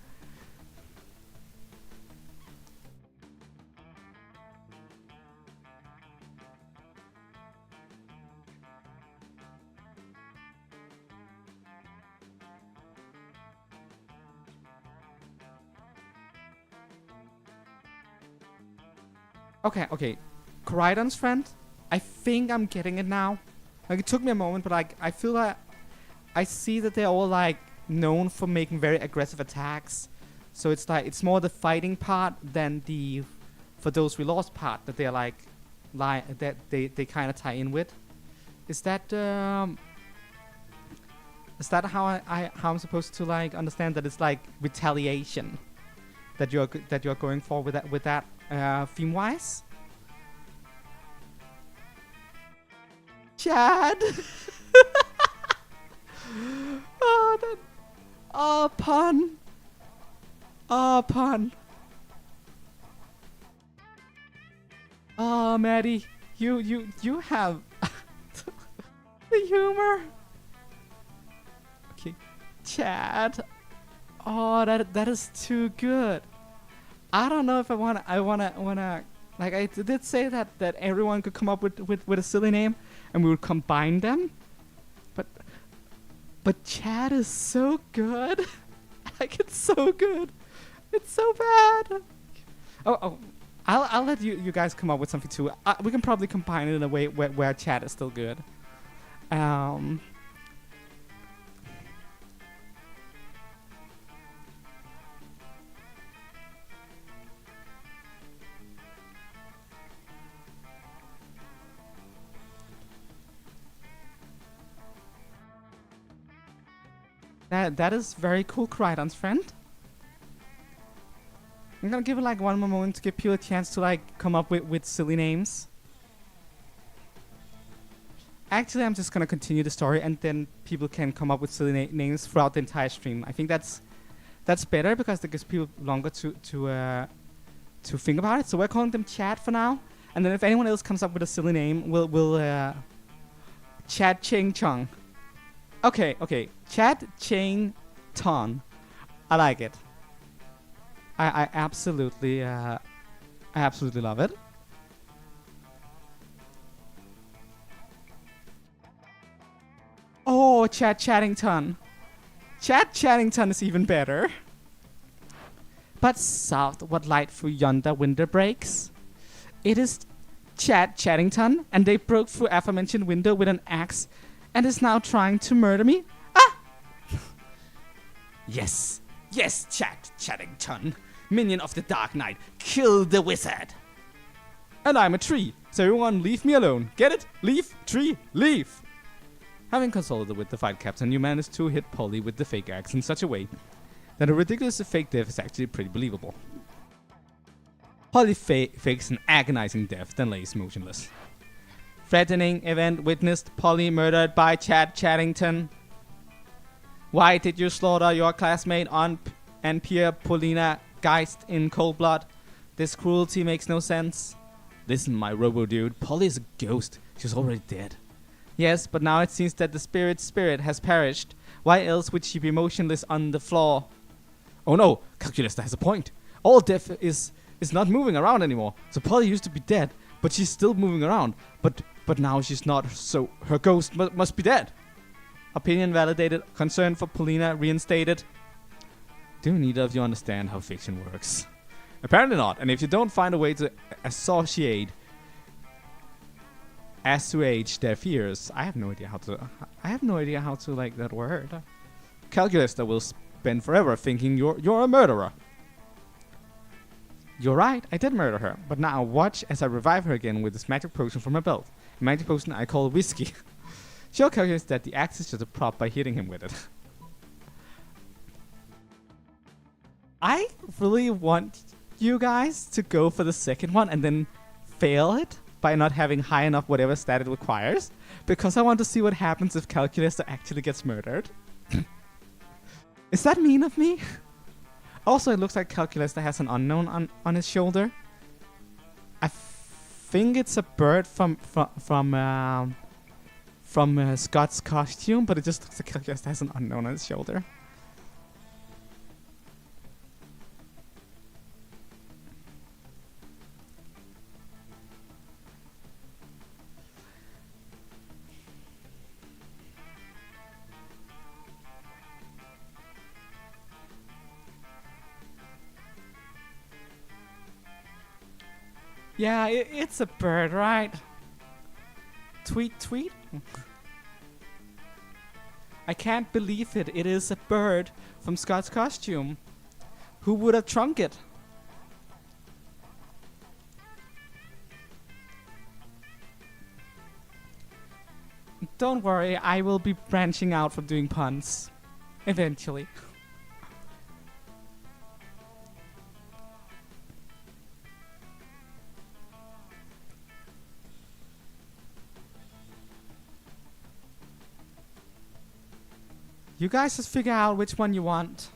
Okay. Corydon's friend. I think I'm getting it now. Like, it took me a moment, but like, I feel like I see that they're all like known for making very aggressive attacks. So it's like, it's more the fighting part than the for those we lost part that they're like that they kind of tie in with. Is that how how I'm supposed to like understand that it's like retaliation that you're going for with that theme wise? Chad. Oh, that. Oh, pun. Oh, pun. Oh, Maddie, you have the humor. Okay, Chad. Oh, that is too good. I don't know if I wanna. Like, I did say that everyone could come up with a silly name, and we would combine them. But Chad is so good. Like, it's so good. It's so bad. Oh. I'll let you guys come up with something too. We can probably combine it in a way where Chad is still good. That is very cool, Crydon's friend. I'm gonna give it like one more moment to give people a chance to like come up with silly names. Actually, I'm just gonna continue the story, and then people can come up with silly names throughout the entire stream. I think that's better because it gives people longer to think about it. So we're calling them Chad for now, and then if anyone else comes up with a silly name, we'll Chad Ching Chong. Okay, Chad Ching Ton. I like it. I absolutely love it. Oh, Chad Chattington. Chad Chattington is even better. But south what light through yonder window breaks. It is Chad Chattington, and they broke through aforementioned window with an axe, and is now trying to murder me. Ah! Yes, Chad Chattington, minion of the Dark Knight, kill the wizard. And I'm a tree, so everyone leave me alone. Get it? Leave, tree, leave. Having consulted with the fight captain, you managed to hit Polly with the fake axe in such a way that a ridiculous fake death is actually pretty believable. Polly fakes an agonizing death, then lays motionless. Threatening event witnessed, Polly murdered by Chad Chattington. Why did you slaughter your classmate and peer Paulina Geist in cold blood? This cruelty makes no sense. Listen, my robo-dude, Polly is a ghost. She's already dead. Yes, but now it seems that the spirit has perished. Why else would she be motionless on the floor? Oh no, Calculista has a point. All death is not moving around anymore. So Polly used to be dead, but she's still moving around. But now she's not, so her ghost must be dead. Opinion validated. Concern for Paulina reinstated. Do neither of you understand how fiction works? Apparently not. And if you don't find a way to assuage their fears, I have no idea how to like that word. Calculista will spend forever thinking you're a murderer. You're right, I did murder her, but now watch as I revive her again with this magic potion from my belt. A magic potion I call whiskey. She'll calculate that the axe is just a prop by hitting him with it. I really want you guys to go for the second one and then fail it by not having high enough whatever stat it requires, because I want to see what happens if Calculista actually gets murdered. Is that mean of me? Also, it looks like Calculista has an unknown on his shoulder. I think it's a bird from Scott's costume, but it just looks like Calculista has an unknown on his shoulder. Yeah, it's a bird, right? Tweet, tweet. I can't believe it. It is a bird from Scott's costume. Who would have trunk it? Don't worry, I will be branching out from doing puns. Eventually. You guys just figure out which one you want.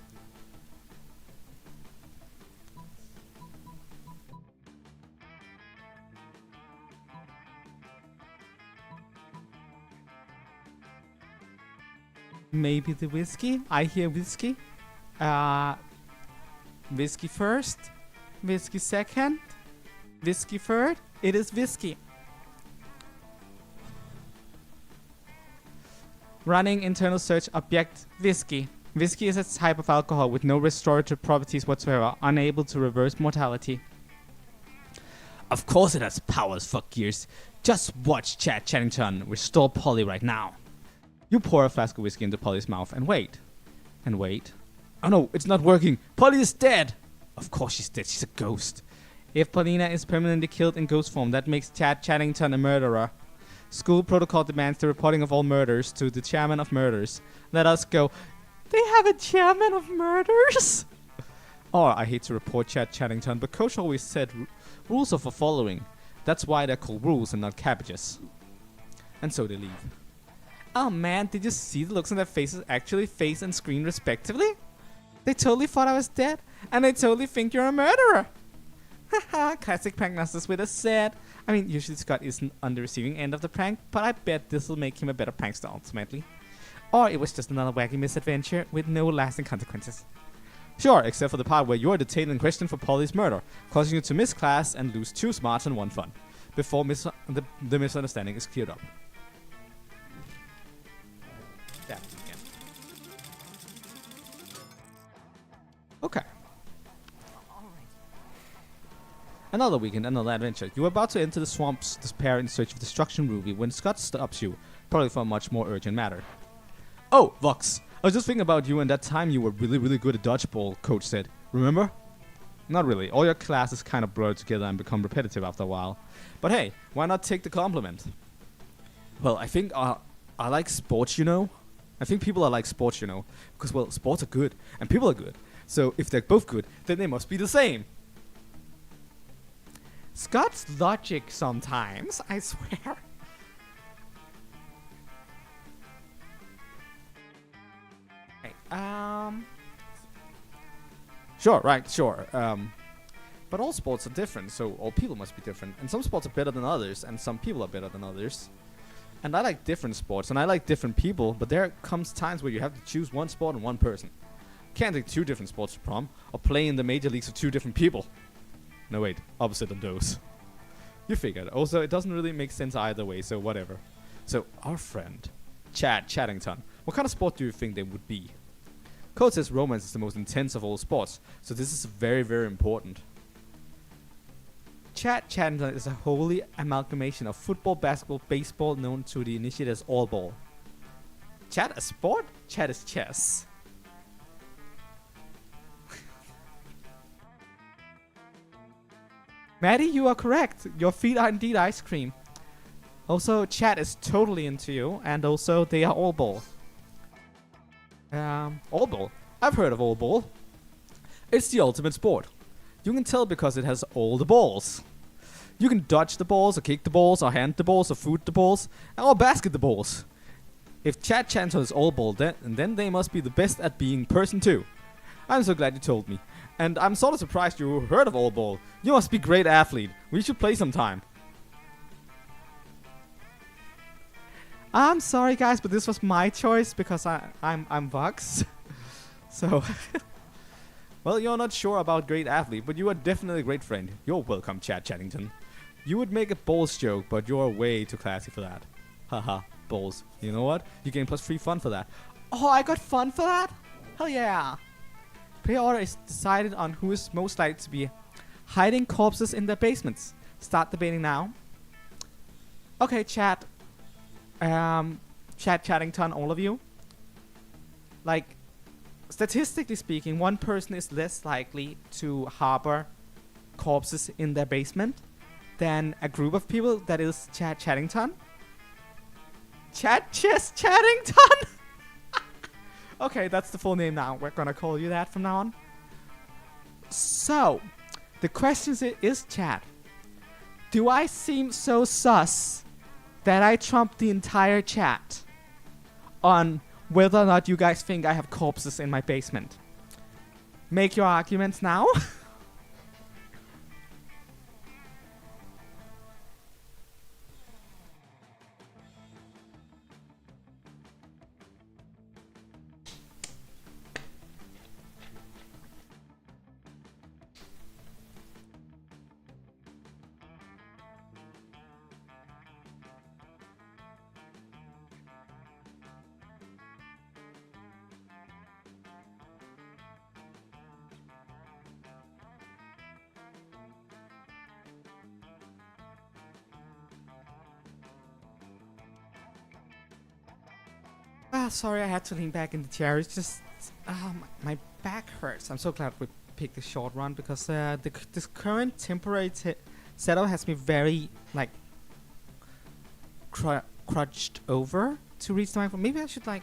Maybe the whiskey? I hear whiskey. Whiskey first. Whiskey second. Whiskey third. It is whiskey. Running internal search object whiskey. Whiskey is a type of alcohol with no restorative properties whatsoever, unable to reverse mortality. Of course it has powers, fuck gears. Just watch Chad Channington restore Polly right now. You pour a flask of whiskey into Polly's mouth and wait. And wait. Oh no, it's not working. Polly is dead. Of course she's dead, she's a ghost. If Paulina is permanently killed in ghost form, that makes Chad Channington a murderer. School protocol demands the reporting of all murders to the chairman of murders. Let us go. They have a chairman of murders? Oh, I hate to report Chad Channington, but Coach always said rules are for following. That's why they're called rules and not cabbages. And so they leave. Oh man, did you see the looks on their faces actually face and screen respectively? They totally thought I was dead, and they totally think you're a murderer. Haha, classic prank masters with a set. I mean, usually Scott isn't on the receiving end of the prank, but I bet this will make him a better prankster ultimately. Or it was just another wacky misadventure with no lasting consequences. Sure, except for the part where you're detained and questioned for Polly's murder, causing you to miss class and lose 2 smarts and 1 fun, before the misunderstanding is cleared up. Okay. Another weekend, another adventure. You are about to enter the swamps, despair in search of destruction Ruby, when Scott stops you, probably for a much more urgent matter. Oh, Vox, I was just thinking about you and that time you were really good at dodgeball, Coach said. Remember? Not really. All your classes kind of blur together and become repetitive after a while. But hey, why not take the compliment? Well, I think I like sports, you know? I think people are like sports, you know? Because, well, sports are good, and people are good. So if they're both good, then they must be the same. Scott's logic sometimes, I swear. Okay, Sure, right, sure. But all sports are different, so all people must be different. And some sports are better than others, and some people are better than others. And I like different sports, and I like different people, but there comes times where you have to choose one sport and one person. Can't take 2 different sports to prom, or play in the major leagues with 2 different people. No wait, opposite of those. You figured. Also, it doesn't really make sense either way, so whatever. So, our friend, Chad Channington, what kind of sport do you think they would be? Code says romance is the most intense of all sports, so this is very important. Chad Channington is a holy amalgamation of football, basketball, baseball, known to the initiate as all ball. Chad a sport? Chad is chess. Maddie, you are correct. Your feet are indeed ice cream. Also, Chad is totally into you, and also they are all ball. All ball? I've heard of all ball. It's the ultimate sport. You can tell because it has all the balls. You can dodge the balls, or kick the balls, or hand the balls, or foot the balls, or basket the balls. If Chad Channington is all ball, then they must be the best at being person too. I'm so glad you told me. And I'm sort of surprised you heard of all ball. You must be a great athlete. We should play sometime. I'm sorry guys, but this was my choice because I'm Vox. So, well, you're not sure about great athlete, but you are definitely a great friend. You're welcome, Chad Channington. You would make a balls joke, but you're way too classy for that. Haha, balls. You know what? You gain plus 3 fun for that. Oh, I got fun for that? Hell yeah. Pre-order is decided on who is most likely to be hiding corpses in their basements. Start debating now. Okay, chat. Chattington, all of you. Like, statistically speaking, one person is less likely to harbor corpses in their basement than a group of people that is Chattington. Chattington! Okay, that's the full name now. We're gonna call you that from now on. So, the question is, chat. Do I seem so sus that I trumped the entire chat on whether or not you guys think I have corpses in my basement? Make your arguments now. Sorry, I had to lean back in the chair. It's just my back hurts. I'm so glad we picked the short run because this current temporary setup has me very like crunched over to reach the microphone. Maybe I should like.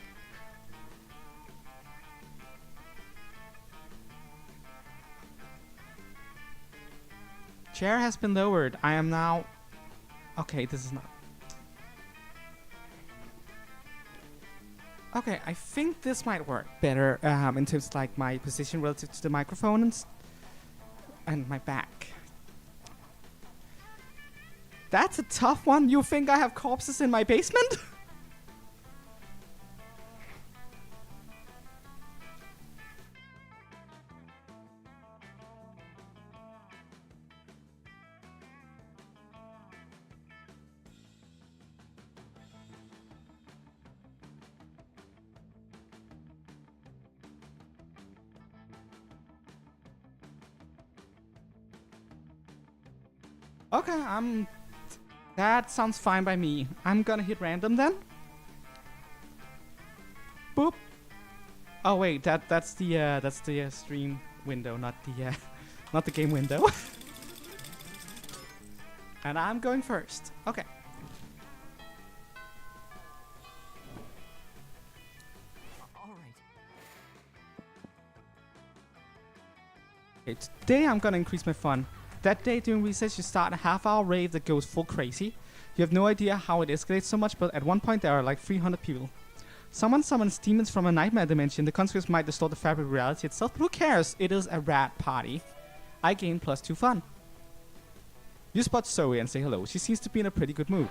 Chair has been lowered. I am now. Okay, this is not. Okay, I think this might work better in terms of like my position relative to the microphone and my back. That's a tough one. You think I have corpses in my basement? Okay, that sounds fine by me. I'm gonna hit random then. Boop. Oh wait, that's the stream window, not the game window. And I'm going first. Okay. All right. Okay, today I'm gonna increase my fun. That day during recess, you start a half-hour rave that goes full crazy. You have no idea how it escalates so much, but at one point there are like 300 people. Someone summons demons from a nightmare dimension. The consequence might distort the fabric of reality itself, but who cares? It is a rad party. I gain +2 fun. You spot Zoe and say hello. She seems to be in a pretty good mood.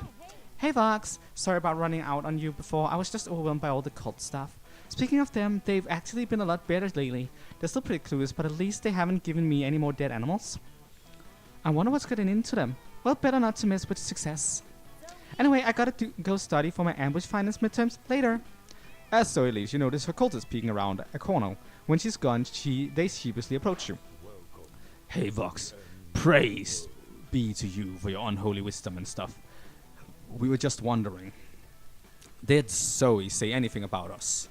Hey Vox, sorry about running out on you before. I was just overwhelmed by all the cult stuff. Speaking of them, they've actually been a lot better lately. They're still pretty clueless, but at least they haven't given me any more dead animals. I wonder what's getting into them. Well, better not to miss with success. Anyway, I gotta go study for my ambush finance midterms later. As Zoe leaves, you notice her cultist peeking around a corner. When she's gone, they sheepishly approach you. Hey Vox, praise be to you for your unholy wisdom and stuff. We were just wondering, did Zoe say anything about us?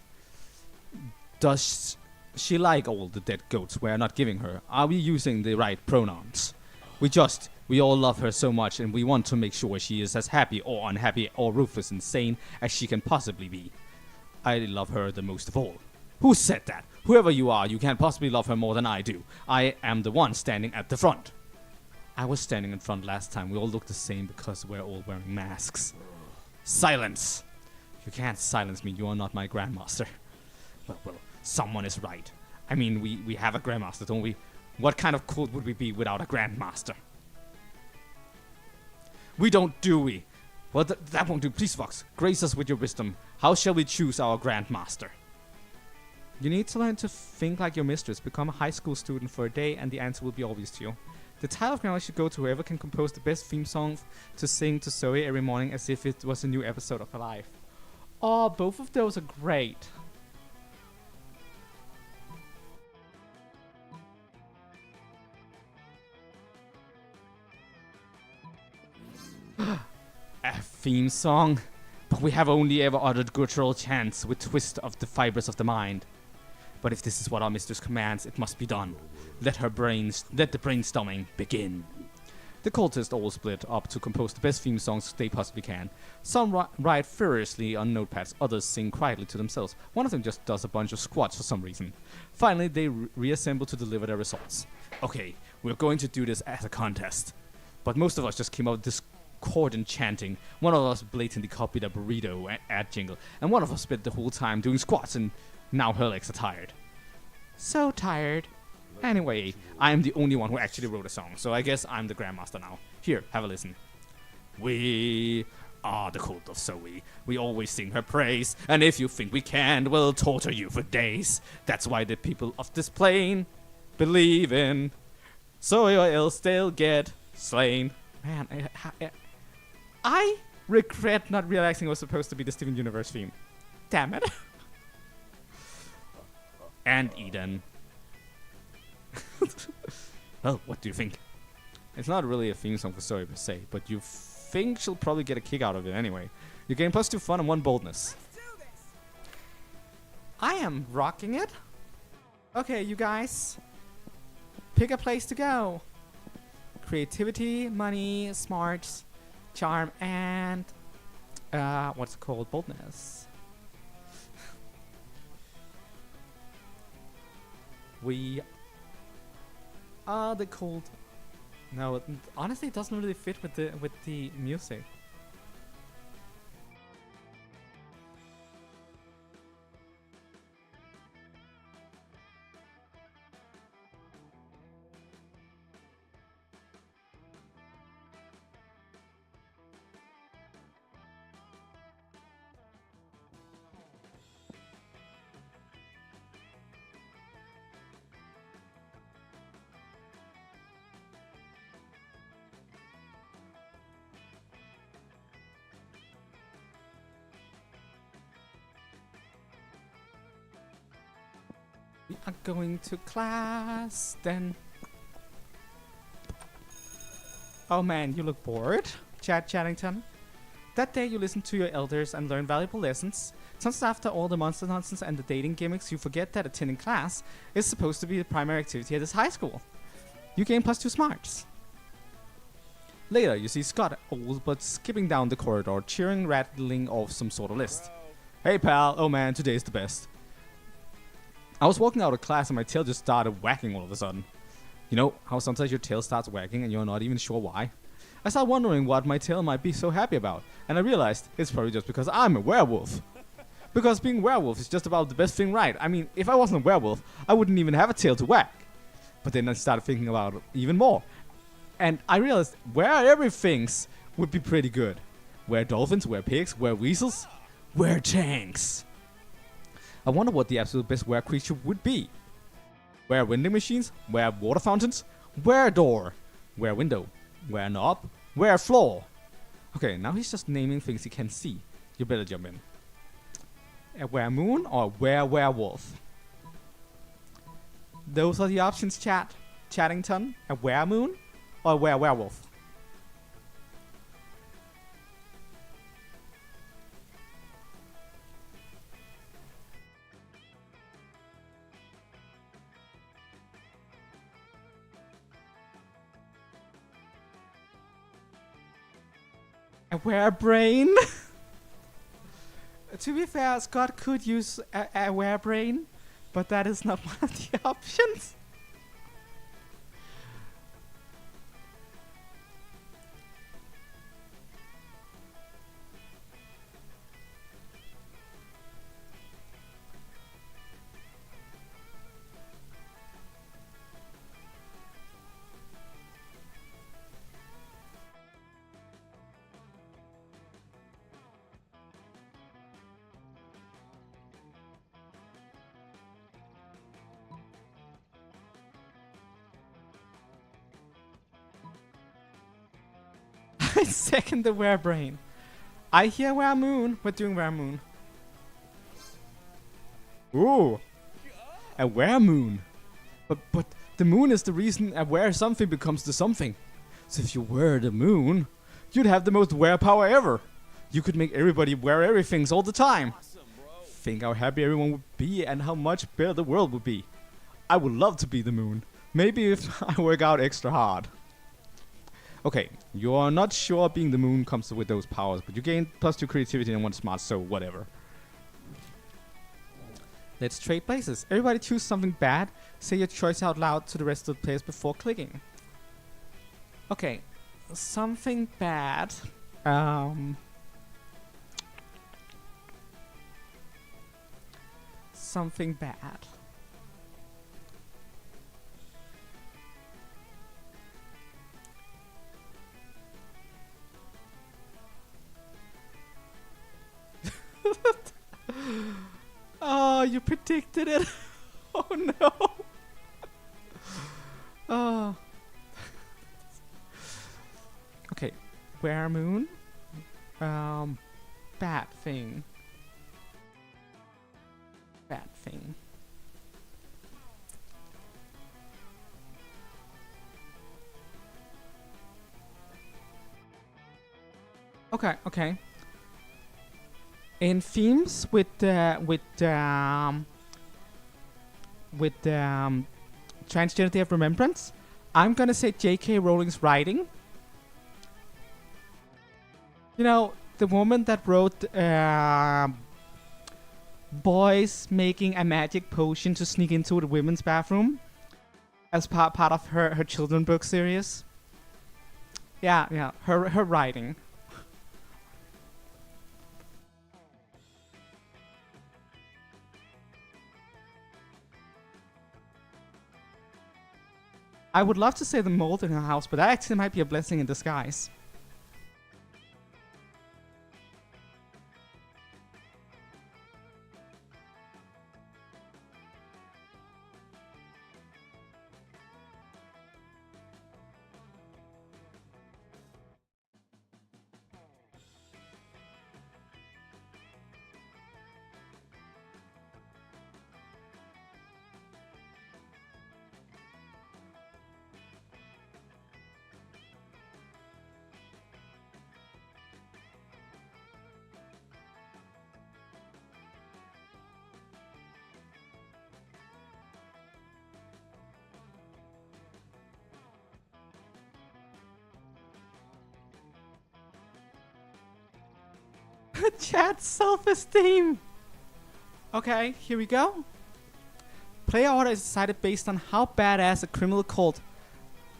Does she like all the dead goats we're not giving her? Are we using the right pronouns? We all love her so much, and we want to make sure she is as happy or unhappy or ruthless and sane as she can possibly be. I love her the most of all. Who said that? Whoever you are, you can't possibly love her more than I do. I am the one standing at the front. I was standing in front last time. We all look the same because we're all wearing masks. Silence! You can't silence me. You are not my grandmaster. Well, someone is right. I mean, we have a grandmaster, don't we? What kind of cult would we be without a grandmaster? We don't, do we? Well, that won't do. Please, Vox, grace us with your wisdom. How shall we choose our grandmaster? You need to learn to think like your mistress. Become a high school student for a day, and the answer will be obvious to you. The title of grandma should go to whoever can compose the best theme song to sing to Zoe every morning as if it was a new episode of her life. Oh, both of those are great. theme song, but we have only ever uttered guttural chants with twist of the fibers of the mind. But if this is what our mistress commands, it must be done. Let the brainstorming begin. The cultists all split up to compose the best theme songs they possibly can. Some write furiously on notepads, others sing quietly to themselves. One of them just does a bunch of squats for some reason. Finally, they reassemble to deliver their results. Okay, we're going to do this as a contest. But most of us just came up with discordant chanting. One of us blatantly copied a burrito ad jingle, and one of us spent the whole time doing squats, and now her legs are tired. So tired. Anyway, I am the only one who actually wrote a song, so I guess I'm the grandmaster now. Here, have a listen. We are the cult of Zoe. We always sing her praise, and if you think we can, we'll torture you for days. That's why the people of this plane believe in Zoe, or else they'll get slain. Man, I regret not realizing it was supposed to be the Steven Universe theme. Damn it. And Eden. Well, what do you think? It's not really a theme song for Zoe per se, but you think she'll probably get a kick out of it anyway. You're getting +2 fun and 1 boldness. I am rocking it. Okay, you guys. Pick a place to go. Creativity, money, smarts, charm, and what's it called? Boldness. We are the cold. No, honestly, it doesn't really fit with the music. We are going to class then. Oh man, you look bored, Chad Chaddington. That day you listen to your elders and learn valuable lessons. Sometimes after all the monster nonsense and the dating gimmicks, you forget that attending class is supposed to be the primary activity at this high school. You gain +2 smarts. Later, you see Scott, old but skipping down the corridor, cheering, rattling off some sort of list. Hey pal, oh man, today's the best. I was walking out of class and my tail just started wagging all of a sudden. You know how sometimes your tail starts wagging and you're not even sure why? I started wondering what my tail might be so happy about, and I realized it's probably just because I'm a werewolf. Because being a werewolf is just about the best thing, right? I mean, if I wasn't a werewolf, I wouldn't even have a tail to wag. But then I started thinking about it even more. And I realized everything's would be pretty good. Were dolphins, were pigs, were weasels, were tanks. I wonder what the absolute best were creature would be. Were vending machines, were water fountains, were door, were window, were knob, were floor. Okay, now he's just naming things he can see. You better jump in. A were moon or were werewolf? Those are the options, chat. Chaddington. A were moon or a were werewolf? A were brain? To be fair, Scott could use a were brain, but that is not one of the options. I second the were brain. I hear were moon. We're doing were moon. Ooh, a were moon. But the moon is the reason a were something becomes the something. So if you were the moon, you'd have the most were power ever. You could make everybody wear everything all the time. Think how happy everyone would be and how much better the world would be. I would love to be the moon. Maybe if I work out extra hard. Okay, you're not sure being the moon comes with those powers, but you gain +2 creativity and 1 smart, so whatever. Let's trade places. Everybody choose something bad. Say your choice out loud to the rest of the players before clicking. Okay, something bad. Something bad. Oh, you predicted it. Oh no. Oh. Okay, where moon? Bad thing. Bad thing. Okay, okay. In themes with Transgender Day of Remembrance, I'm gonna say J.K. Rowling's writing. You know, the woman that wrote boys making a magic potion to sneak into the women's bathroom as part of her children book series. Yeah, her writing. I would love to say the mold in her house, but that actually might be a blessing in disguise. Chat self-esteem. Okay, here we go. Player order is decided based on how badass a criminal called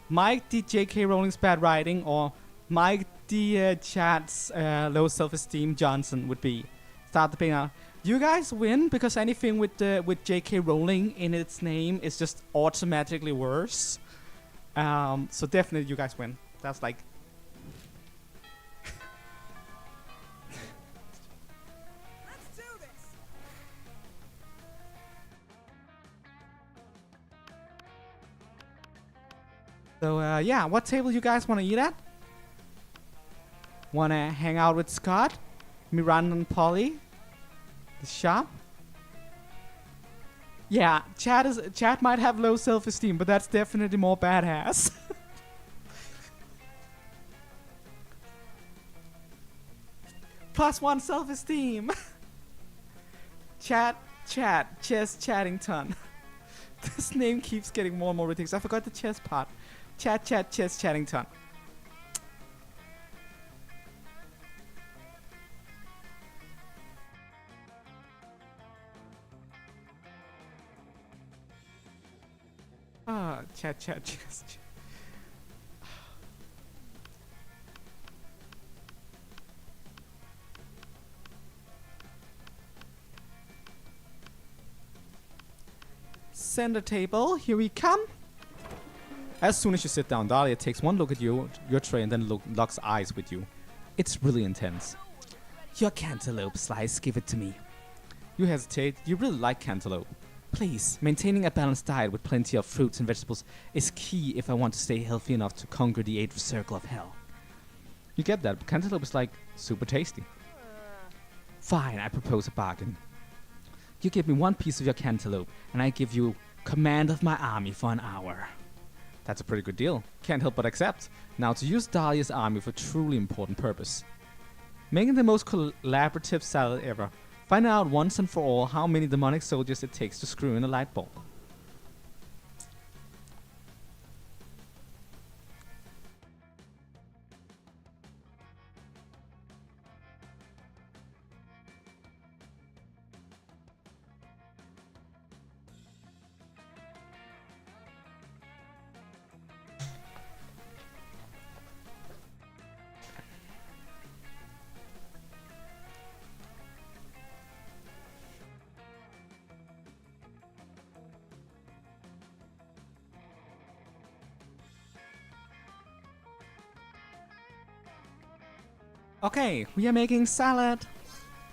Mike D. J.K. Rowling's bad writing or Mike D. Chat's low self-esteem Johnson would be. Start the now. You guys win because anything with J.K. Rowling in its name is just automatically worse. So definitely you guys win. That's like. So yeah, what table you guys want to eat at? Want to hang out with Scott, Miranda and Polly? The shop? Yeah, Chad might have low self-esteem, but that's definitely more badass. +1 self-esteem. Chess Chattington. This name keeps getting more and more ridiculous. I forgot the chess part. Chess Chattington. Ah, chess. Center table, here we come. As soon as you sit down, Dahlia takes one look at your tray and then locks eyes with you. It's really intense. Your cantaloupe slice, give it to me. You hesitate, you really like cantaloupe. Please, maintaining a balanced diet with plenty of fruits and vegetables is key if I want to stay healthy enough to conquer the 8th circle of hell. You get that, but cantaloupe is like super tasty. Fine, I propose a bargain. You give me one piece of your cantaloupe, and I give you command of my army for an hour. That's a pretty good deal. Can't help but accept. Now to use Dahlia's army for a truly important purpose. Making the most collaborative salad ever. Find out once and for all how many demonic soldiers it takes to screw in a light bulb. Okay, we are making salad.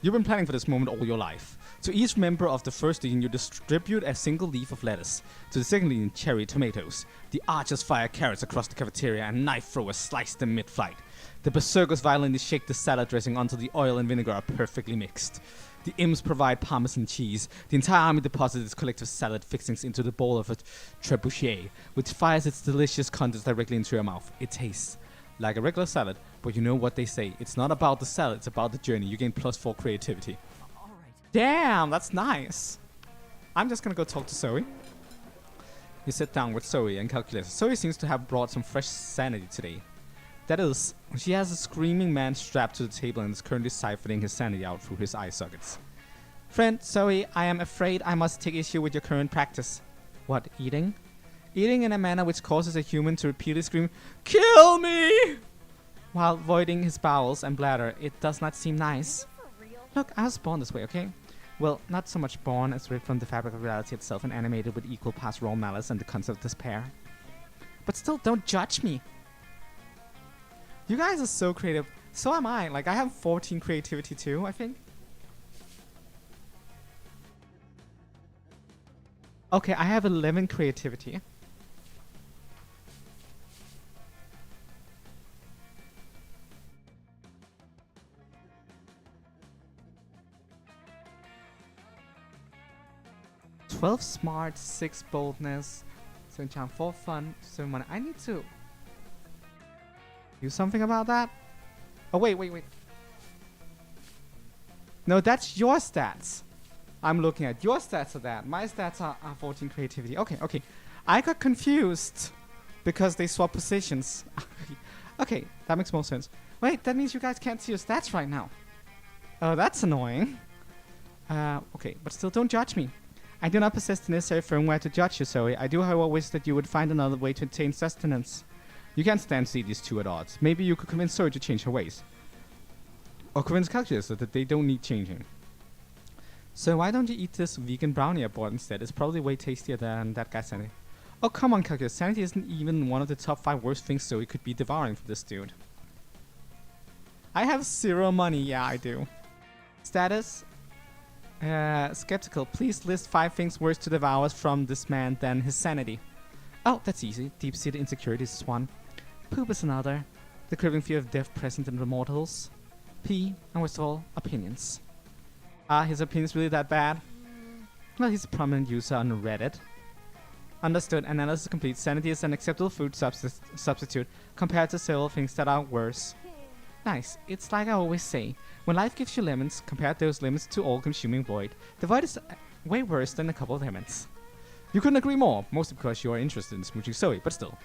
You've been planning for this moment all your life. To each member of the first legion, you distribute a single leaf of lettuce. To the second legion, cherry tomatoes. The archers fire carrots across the cafeteria and knife throwers slice them mid-flight. The berserkers violently shake the salad dressing until the oil and vinegar are perfectly mixed. The imps provide parmesan cheese. The entire army deposits its collective salad fixings into the bowl of a trebuchet, which fires its delicious contents directly into your mouth. It tastes like a regular salad, but you know what they say. It's not about the salad, it's about the journey. You gain +4 creativity. All right. Damn, that's nice. I'm just gonna go talk to Zoe. You sit down with Zoe and calculate. Zoe seems to have brought some fresh sanity today. That is, she has a screaming man strapped to the table and is currently siphoning his sanity out through his eye sockets. Friend, Zoe, I am afraid I must take issue with your current practice. What, eating? Eating in a manner which causes a human to repeatedly scream, "Kill me!" while voiding his bowels and bladder. It does not seem nice. Look, I was born this way, okay? Well, not so much born as ripped from the fabric of reality itself and animated with equal parts raw malice and the concept of despair. But still, don't judge me. You guys are so creative. So am I. Like, I have 14 creativity too, I think. Okay, I have 11 creativity. "12 smart, 6 boldness, 7 charm, 4 fun, 7 money." I need to do something about that. Oh, wait. No, that's your stats. I'm looking at your stats of that. My stats are 14 creativity. Okay. I got confused because they swap positions. Okay, that makes more sense. Wait, that means you guys can't see your stats right now. Oh, that's annoying. Okay, but still don't judge me. I do not possess the necessary firmware to judge you, Zoe. I do, however, wish that you would find another way to attain sustenance. You can't stand to see these two at odds. Maybe you could convince Zoe to change her ways. Or convince Calculus that they don't need changing. So why don't you eat this vegan brownie I bought instead? It's probably way tastier than that guy's sanity. Oh, come on, Calculus. Sanity isn't even one of the top 5 worst things Zoe could be devouring from this dude. I have 0 money. Yeah, I do. Status? Skeptical. Please list 5 things worse to devour from this man than his sanity. Oh, that's easy. Deep-seated insecurities is 1. Poop is another. The craving fear of death present in the mortals. P, and worst of all, opinions. His opinions really that bad? Well, he's a prominent user on Reddit. Understood. Analysis complete. Sanity is an acceptable food substitute compared to several things that are worse. Nice. It's like I always say. When life gives you lemons, compare those lemons to all-consuming void. The void is way worse than a couple of lemons. You couldn't agree more, mostly because you are interested in smooching Zoe, but still.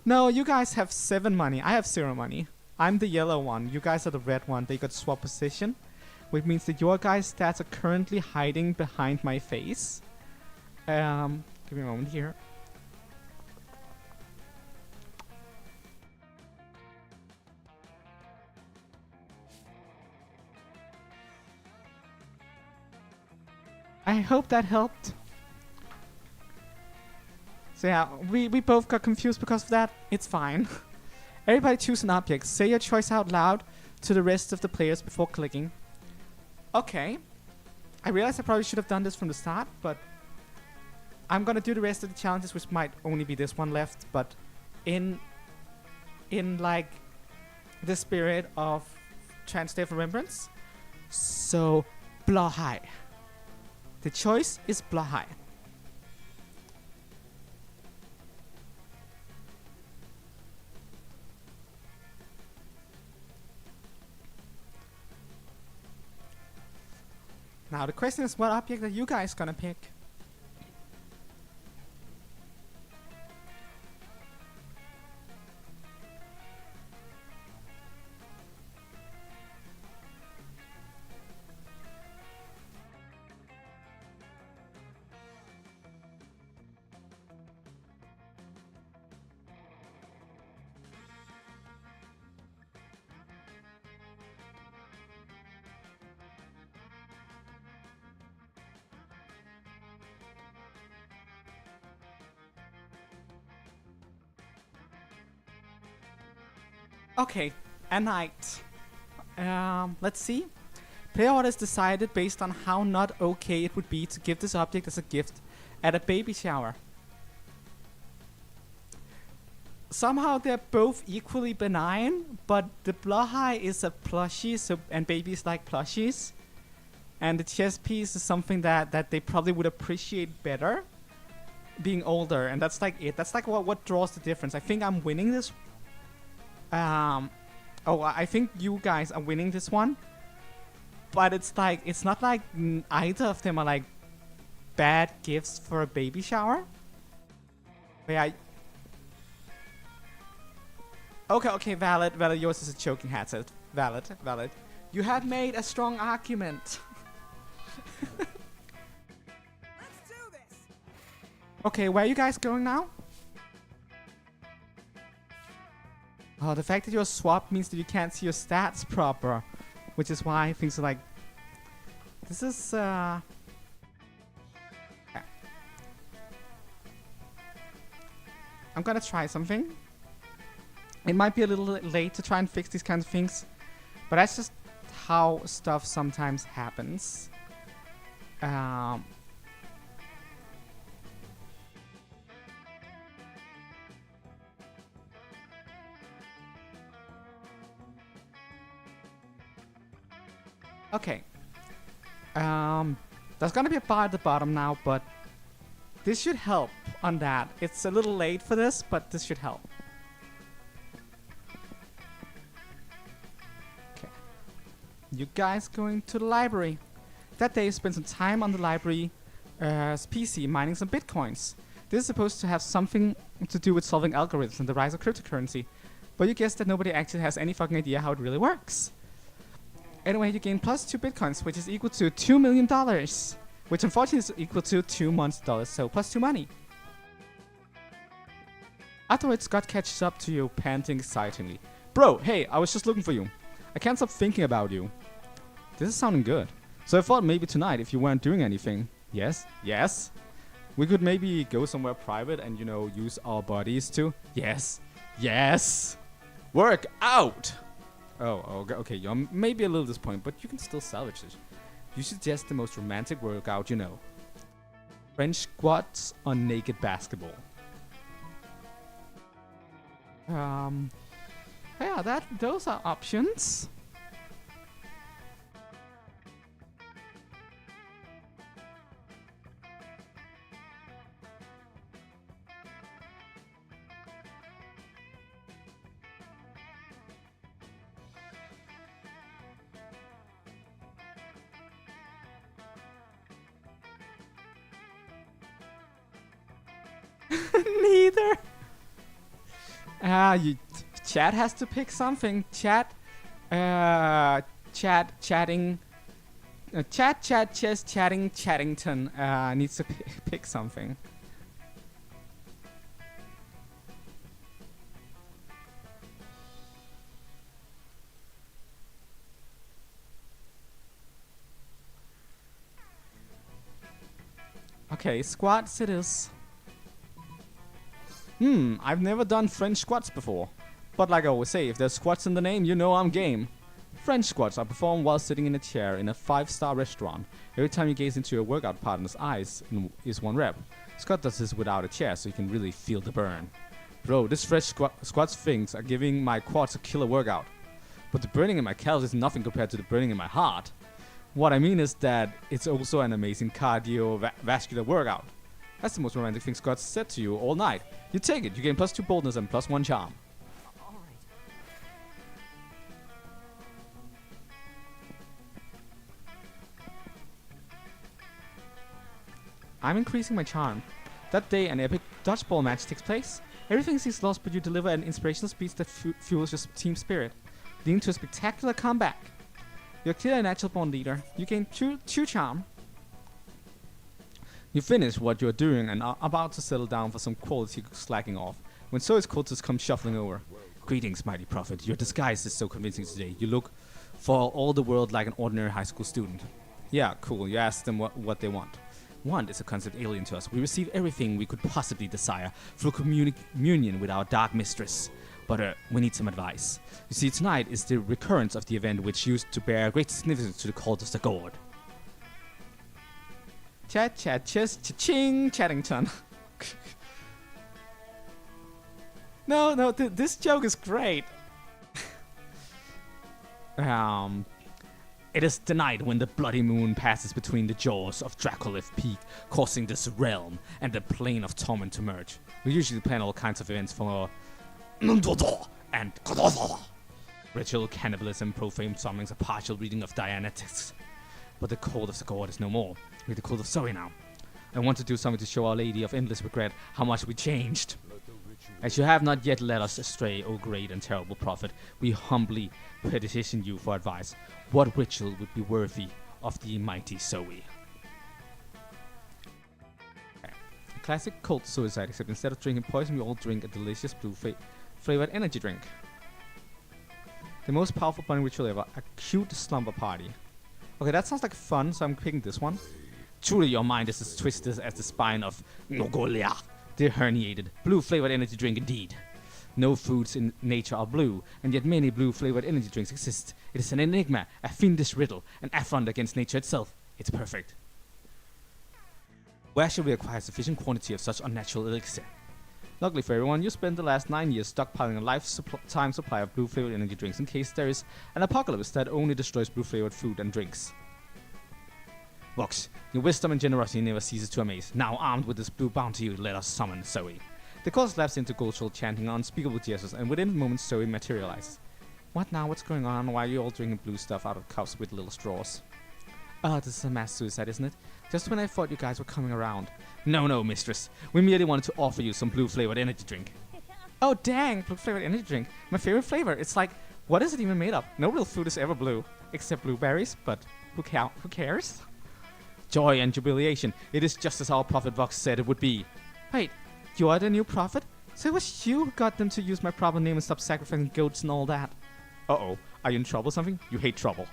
No, you guys have 7 money. I have 0 money. I'm the yellow one. You guys are the red one. They got swap position, which means that your guys' stats are currently hiding behind my face. Give me a moment here. I hope that helped. So yeah, we both got confused because of that. It's fine. Everybody choose an object. Say your choice out loud to the rest of the players before clicking. Okay. I realize I probably should have done this from the start, but I'm gonna do the rest of the challenges, which might only be this one left, but in like the spirit of Transday of Remembrance. So, Blahai. The choice is Blahai. Now the question is, what object are you guys gonna pick? Okay, a knight. Let's see. Player order is decided based on how not okay it would be to give this object as a gift at a baby shower. Somehow they're both equally benign, but the Blohai is a plushie, so and babies like plushies. And the chess piece is something that they probably would appreciate better being older, and that's like it. That's like what draws the difference. I think I'm winning this. I think you guys are winning this one. But it's like, it's not like either of them are like bad gifts for a baby shower. Yeah. Okay, valid. Yours is a choking headset. Valid. You have made a strong argument. Let's do this. Okay, where are you guys going now? Oh, the fact that you're swapped means that you can't see your stats proper, which is why things are like. This is yeah. I'm gonna try something. It might be a little late to try and fix these kinds of things, but that's just how stuff sometimes happens. Okay. There's gonna be a bar at the bottom now, but this should help on that. It's a little late for this, but this should help. Okay. You guys going to the library. That day you spent some time on the library PC mining some bitcoins. This is supposed to have something to do with solving algorithms and the rise of cryptocurrency. But you guess that nobody actually has any fucking idea how it really works. Anyway, you gain +2 bitcoins, which is equal to $2 million. Which unfortunately is equal to 2 months' dollars, so +2 money. Afterwards, Scott catches up to you, panting excitingly. Bro, hey, I was just looking for you. I can't stop thinking about you. This is sounding good. So I thought maybe tonight, if you weren't doing anything. Yes? Yes? We could maybe go somewhere private and, you know, use our bodies to. Yes? Yes? Work out! Oh, okay, you're maybe a little disappointed, but you can still salvage it. You suggest the most romantic workout you know. French squats or naked basketball. Yeah, those are options. Neither. Chat has to pick something. Chatting. Chattington needs to pick something. Okay, squats it is. I've never done French squats before. But like I always say, if there's squats in the name, you know I'm game. French squats are performed while sitting in a chair in a 5-star restaurant. Every time you gaze into your workout partner's eyes is 1 rep. Scott does this without a chair so you can really feel the burn. Bro, this fresh squats things are giving my quads a killer workout. But the burning in my calves is nothing compared to the burning in my heart. What I mean is that it's also an amazing cardiovascular workout. That's the most romantic thing Scott said to you all night. You take it, you gain +2 boldness and +1 charm. All right. I'm increasing my charm. That day, an epic dodgeball match takes place. Everything seems lost, but you deliver an inspirational speech that fuels your team spirit, leading to a spectacular comeback. You're clearly a natural born leader. You gain two charm. You finish what you're doing and are about to settle down for some quality slacking off, when Zoe's cultists come shuffling over. Greetings, mighty prophet. Your disguise is so convincing today. You look for all the world like an ordinary high school student. Yeah, cool. You ask them what they want. Want is a concept alien to us. We receive everything we could possibly desire through communion with our dark mistress. But we need some advice. You see, tonight is the recurrence of the event which used to bear great significance to the cult of the god. Chat, cha-ching, Chattington. No, this joke is great. It is the night when the bloody moon passes between the jaws of Dracolith Peak, causing this realm and the plane of torment to merge. We usually plan all kinds of events for and ritual cannibalism, profane summonings, a partial reading of Dianetics. But the cult of the god is no more. We're the cult of Zoe now. I want to do something to show Our Lady of Endless Regret how much we changed. As you have not yet led us astray, O great and terrible prophet, we humbly petition you for advice. What ritual would be worthy of the mighty Zoe? Okay. A classic cult suicide, except instead of drinking poison, we all drink a delicious blue flavored energy drink. The most powerful bonding ritual ever, a cute slumber party. Okay, that sounds like fun, so I'm picking this one. Truly, your mind is as twisted as the spine of Nogolia, the herniated, blue-flavored energy drink indeed. No foods in nature are blue, and yet many blue-flavored energy drinks exist. It is an enigma, a fiendish riddle, an affront against nature itself. It's perfect. Where shall we acquire sufficient quantity of such unnatural elixir? Luckily for everyone, you spent the last 9 years stockpiling a lifetime supply of blue-flavored energy drinks in case there is an apocalypse that only destroys blue-flavored food and drinks. Vox, your wisdom and generosity never ceases to amaze. Now, armed with this blue bounty, let us summon Zoe. The chorus lapsed into guttural chanting unspeakable gestures, and within a moment Zoe materializes. What now? What's going on? Why are you all drinking blue stuff out of cups with little straws? Oh, this is a mass suicide, isn't it? Just when I thought you guys were coming around. No, mistress. We merely wanted to offer you some blue-flavored energy drink. Oh, dang, blue-flavored energy drink. My favorite flavor. It's like, what is it even made of? No real food is ever blue, except blueberries, but who cares? Joy and jubilation. It is just as our prophet Vox said it would be. Wait, you are the new prophet? So it was you who got them to use my proper name and stop sacrificing goats and all that. Uh-oh, are you in trouble or something? You hate trouble.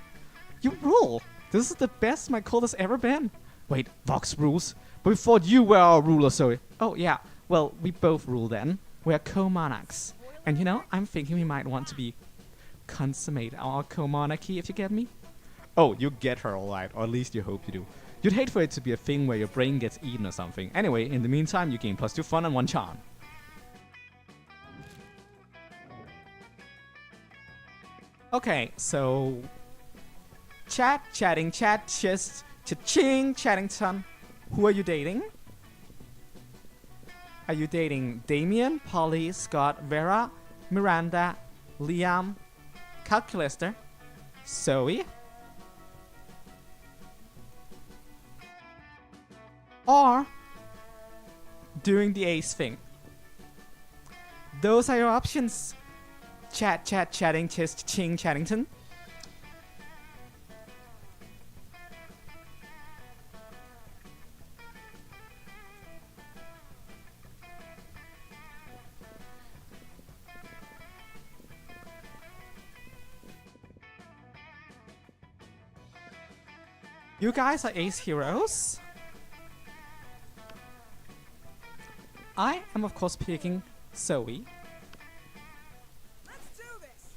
You rule! This is the best my cult has ever been. Wait, Vox rules? But we thought you were our ruler, Zoe. Oh, yeah. Well, we both rule then. We're co-monarchs. And you know, I'm thinking we might want to consummate our co-monarchy, if you get me. Oh, you get her alright, or at least you hope you do. You'd hate for it to be a thing where your brain gets eaten or something. Anyway, in the meantime, you gain +2 fun and 1 charm. Okay, so... Chatting, cha-ching, Chattington. Who are you dating? Are you dating Damien, Polly, Scott, Vera, Miranda, Liam, Calculaster, Zoe? Or doing the ace thing? Those are your options. Chatting, ching, Chattington. You guys are ace heroes. I am of course picking Zoe. Let's do this.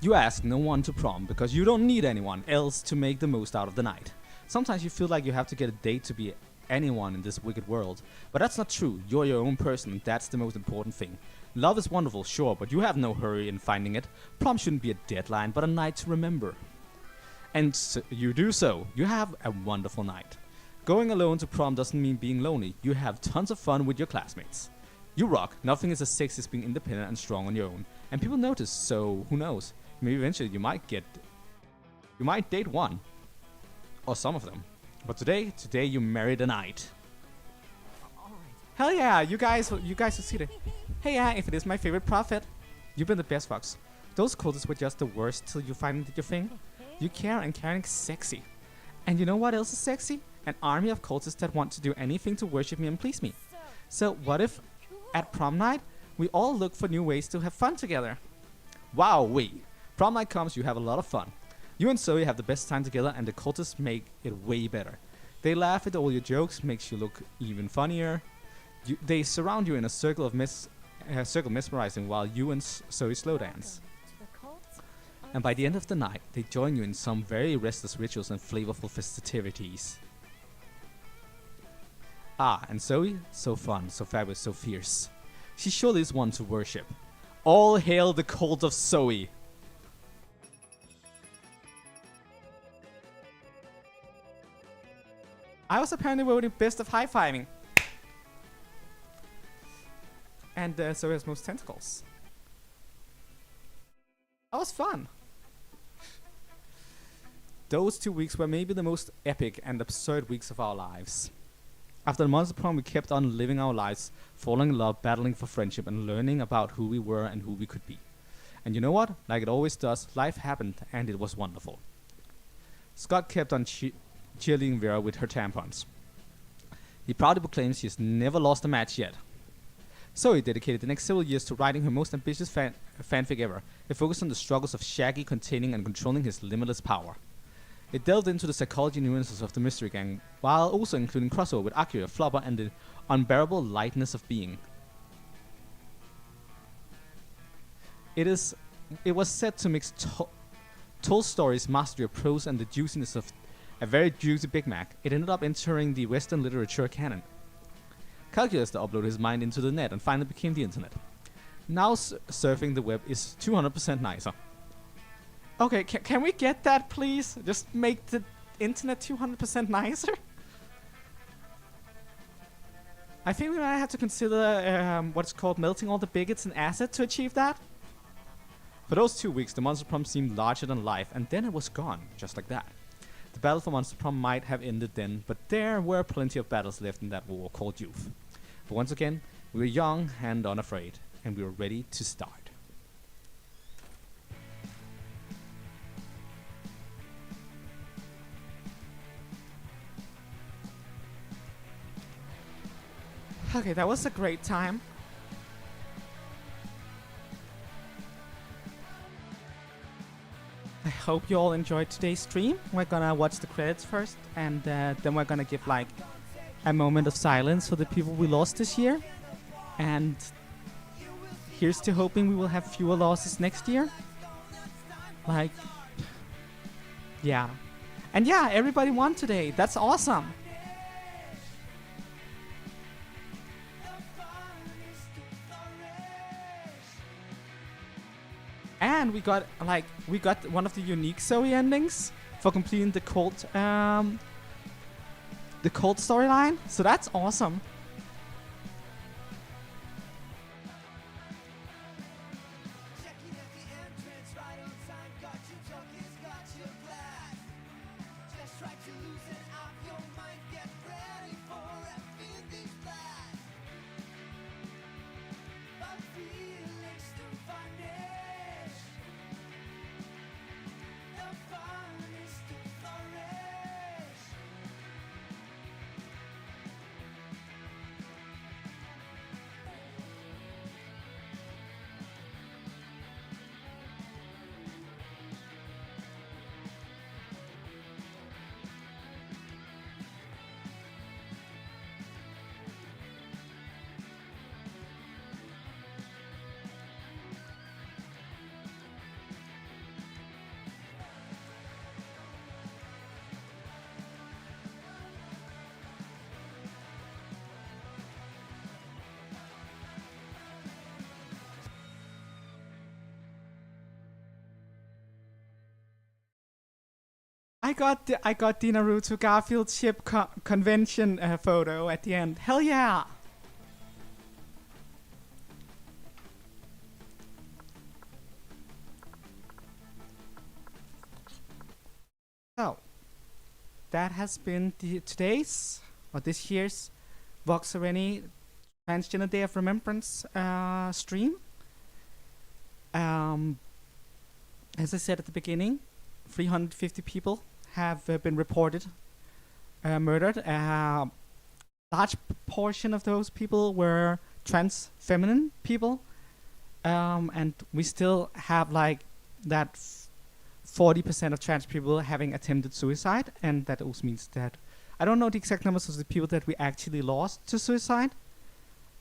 You ask no one to prom because you don't need anyone else to make the most out of the night. Sometimes you feel like you have to get a date to be anyone in this wicked world. But that's not true. You're your own person, and that's the most important thing. Love is wonderful, sure, but you have no hurry in finding it. Prom shouldn't be a deadline, but a night to remember. And so you do so. You have a wonderful night. Going alone to prom doesn't mean being lonely. You have tons of fun with your classmates. You rock. Nothing is as sexy as being independent and strong on your own. And people notice, so who knows? Maybe eventually you might date one. Or some of them. But today you married a knight. All right. Hell yeah, you guys succeeded. Hey yeah, if it is my favorite prophet, you've been the best, Vox. Those cultists were just the worst till you finally did your thing. You care, and caring is sexy. And you know what else is sexy? An army of cultists that want to do anything to worship me and please me. So what if, at prom night, we all look for new ways to have fun together? Wow, prom night comes, you have a lot of fun. You and Zoe have the best time together, and the cultists make it way better. They laugh at all your jokes, makes you look even funnier. They surround you in a circle of mesmerizing while you and Zoe slow dance. And by the end of the night, they join you in some very restless rituals and flavorful festivities. Ah, and Zoe, so fun, so fabulous, so fierce. She surely is one to worship. All hail the cult of Zoe! I was apparently voting best of high-fiving. And Zoe has most tentacles. That was fun. Those 2 weeks were maybe the most epic and absurd weeks of our lives. After the monster prom, we kept on living our lives, falling in love, battling for friendship, and learning about who we were and who we could be. And you know what? Like it always does, life happened, and it was wonderful. Scott kept on cheerleading Vera with her tampons. He proudly proclaims she has never lost a match yet. Zoe dedicated the next several years to writing her most ambitious fanfic ever. It focused on the struggles of Shaggy containing and controlling his limitless power. It delved into the psychology nuances of the Mystery Gang, while also including crossover with Akira, Flubber, and the unbearable lightness of being. It was set to mix Tolstoy's mastery of prose and the juiciness of a very juicy Big Mac. It ended up entering the Western literature canon. Calculus uploaded his mind into the net and finally became the internet. Now surfing the web is 200% nicer. Okay, can we get that, please? Just make the internet 200% nicer? I think we might have to consider what's called melting all the bigots in acid to achieve that. For those 2 weeks, the Monster Prom seemed larger than life, and then it was gone, just like that. The battle for Monster Prom might have ended then, but there were plenty of battles left in that war called youth. But once again, we were young and unafraid, and we were ready to start. Okay, that was a great time. I hope you all enjoyed today's stream. We're gonna watch the credits first, and then we're gonna give like a moment of silence for the people we lost this year. And here's to hoping we will have fewer losses next year. Like, yeah. And yeah, everybody won today. That's awesome. And we got one of the unique Zoe endings for completing the cult storyline. So that's awesome. I got the Naruto Garfield ship convention photo at the end. Hell yeah! So, that has been today's or this year's Vox Syreni Transgender Day of Remembrance stream. As I said at the beginning, 350 people have been reported murdered. A large portion of those people were trans feminine people, and we still have like that 40% of trans people having attempted suicide, and that also means that I don't know the exact numbers of the people that we actually lost to suicide,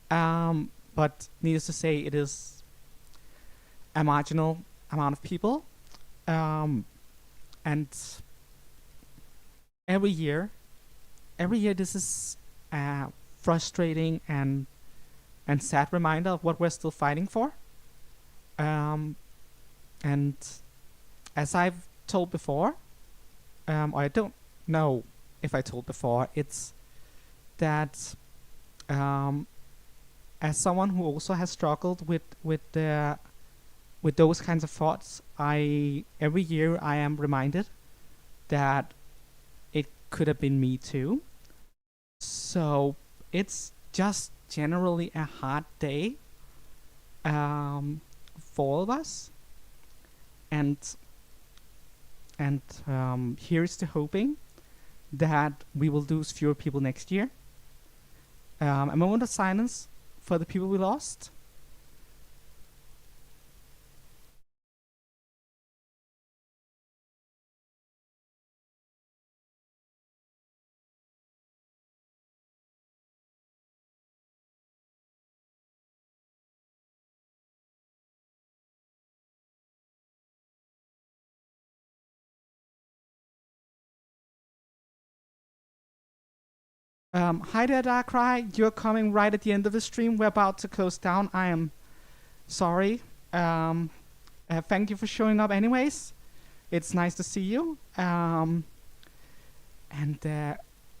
but needless to say, it is a marginal amount of people, and every year this is a frustrating and sad reminder of what we're still fighting for, and as I've told before, or I don't know if I told before, it's that as someone who also has struggled with those kinds of thoughts, every year I am reminded that it could have been me too. So it's just generally a hard day for all of us, and here's to hoping that we will lose fewer people next year. A moment of silence for the people we lost. Hi there, Darkrai. You're coming right at the end of the stream. We're about to close down. I am sorry. Thank you for showing up anyways. It's nice to see you. And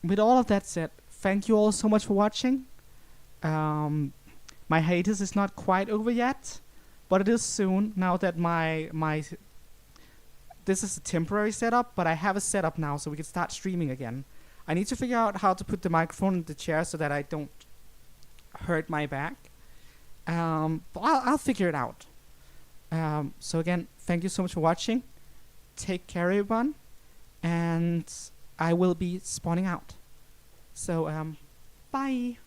with all of that said, thank you all so much for watching. My hiatus is not quite over yet, but it is soon, now that this is a temporary setup, but I have a setup now so we can start streaming again. I need to figure out how to put the microphone in the chair so that I don't hurt my back. But I'll figure it out. So again, thank you so much for watching. Take care, everyone. And I will be spawning out. So, bye.